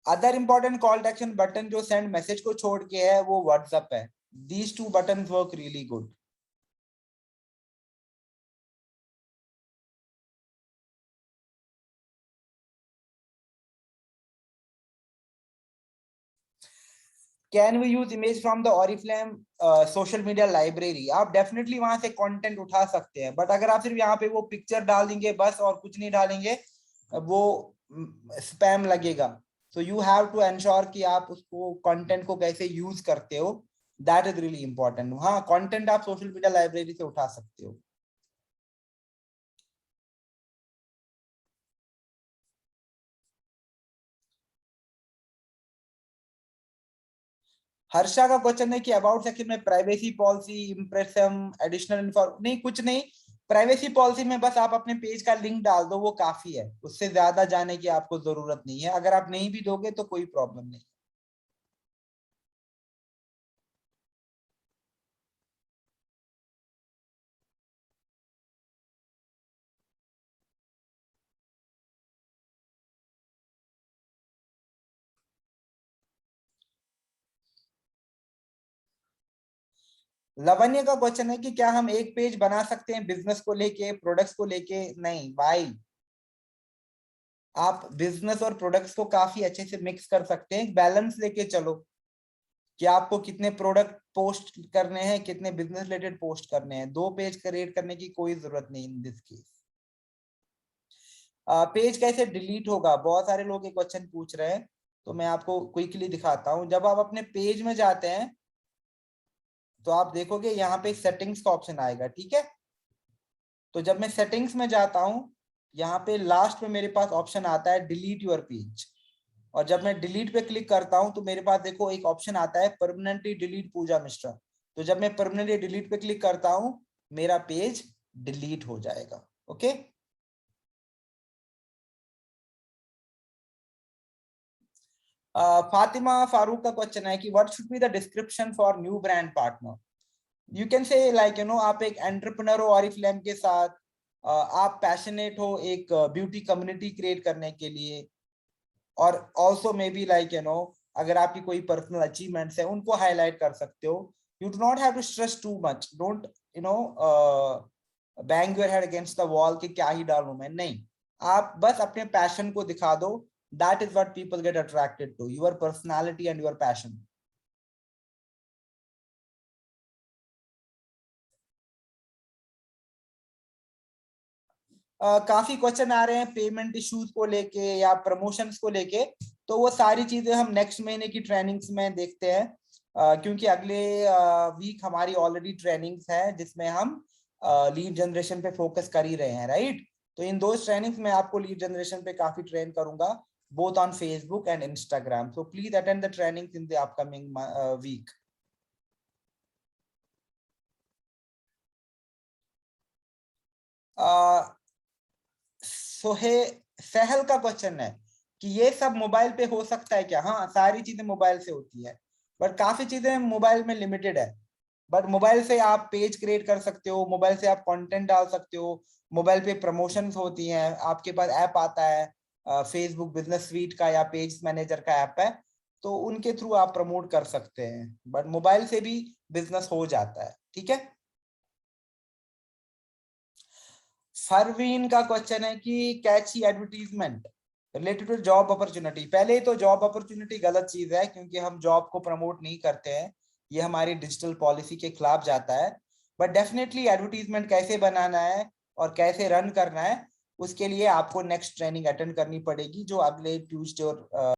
Other important call to action button जो send message को छोड़ के है वो WhatsApp है। These two button work really good. Can we use image from the Oriflame social media library, आप definitely वहां से कंटेंट उठा सकते हैं, बट अगर आप सिर्फ यहाँ पे वो पिक्चर डाल देंगे बस और कुछ नहीं डालेंगे, वो स्पैम लगेगा। So you have to ensure कि आप उसको कंटेंट को कैसे यूज करते हो, दैट इज रियली इंपॉर्टेंट। हाँ, कंटेंट आप सोशल मीडिया लाइब्रेरी से उठा सकते हो। हर्षा का क्वेश्चन है कि अबाउट सेक्शन में privacy policy, impression, additional inform, नहीं कुछ नहीं। प्राइवेसी पॉलिसी में बस आप अपने पेज का लिंक डाल दो, वो काफी है, उससे ज्यादा जाने की आपको जरूरत नहीं है। अगर आप नहीं भी दोगे तो कोई प्रॉब्लम नहीं। लवन्य का क्वेश्चन है कि क्या हम एक पेज बना सकते हैं बिजनेस को लेके, प्रोडक्ट्स को लेके? नहीं भाई, आप बिजनेस और प्रोडक्ट्स को काफी अच्छे से मिक्स कर सकते हैं, बैलेंस लेके चलो कि आपको कितने प्रोडक्ट पोस्ट करने हैं, कितने बिजनेस रिलेटेड पोस्ट करने हैं। दो पेज क्रिएट करने की कोई जरूरत नहीं इन दिस केस। पेज कैसे डिलीट होगा, बहुत सारे लोग ये क्वेश्चन पूछ रहे हैं। तो मैं आपको क्विकली दिखाता हूं। जब आप अपने पेज में जाते हैं तो आप देखोगे यहाँ पे सेटिंग्स का ऑप्शन आएगा, ठीक है। तो जब मैं सेटिंग्स में जाता हूं, यहाँ पे लास्ट में मेरे पास ऑप्शन आता है डिलीट योर पेज, और जब मैं डिलीट पे क्लिक करता हूं तो मेरे पास देखो एक ऑप्शन आता है परमानेंटली डिलीट पूजा मिश्रा। तो जब मैं परमानेंटली डिलीट पे क्लिक करता हूं मेरा पेज डिलीट हो जाएगा। ओके, फातिमा फारूक का क्वेश्चन है कि what should be the description for new brand partner. You can say like आप एक एंटरप्रेन्योर हो ऑरिफ्लेम के साथ, आप पैशनेट हो एक ब्यूटी कम्युनिटी क्रिएट करने के लिए, और ऑल्सो मे बी लाइक अगर आपकी कोई पर्सनल अचीवमेंट्स है उनको हाईलाइट कर सकते हो। You do not have to stress too much, don't bang your head against the wall कि क्या ही डालूं मैं, नहीं, आप बस अपने पैशन को दिखा दो। That is what people get attracted to, your personality and your passion. काफी क्वेश्चन आ रहे हैं पेमेंट इश्यूज को लेके या प्रमोशंस को लेके, तो वो सारी चीजें हम नेक्स्ट महीने की ट्रेनिंग्स में देखते हैं। क्योंकि अगले वीक हमारी ऑलरेडी ट्रेनिंग्स है जिसमें हम लीड जनरेशन पे फोकस कर ही रहे हैं, राइट। तो इन दो ट्रेनिंग्स में आपको लीड जनरेशन पे काफी ट्रेन करूंगा, both on Facebook and Instagram, so please attend the trainings in the upcoming week. सोहे सहल का क्वेश्चन है कि ये सब मोबाइल पे हो सकता है क्या। हाँ, सारी चीजें मोबाइल से होती है, बट काफी चीजें मोबाइल में लिमिटेड है। बट मोबाइल से आप पेज क्रिएट कर सकते हो, मोबाइल से आप कंटेंट डाल सकते हो, मोबाइल पे प्रमोशंस होती हैं, आपके पास ऐप आता है फेसबुक बिजनेस स्वीट का या पेज मैनेजर का ऐप है, तो उनके थ्रू आप प्रमोट कर सकते हैं, बट मोबाइल से भी बिजनेस हो जाता है, ठीक है। फरवीन का क्वेश्चन है कि catchy advertisement related to job opportunity. पहले ही तो जॉब अपॉर्चुनिटी गलत चीज है क्योंकि हम जॉब को प्रमोट नहीं करते हैं, ये हमारी डिजिटल पॉलिसी के खिलाफ जाता है। बट डेफिनेटली एडवर्टीजमेंट कैसे बनाना है और कैसे रन करना है उसके लिए आपको नेक्स्ट ट्रेनिंग अटेंड करनी पड़ेगी जो अगले ट्यूसडे और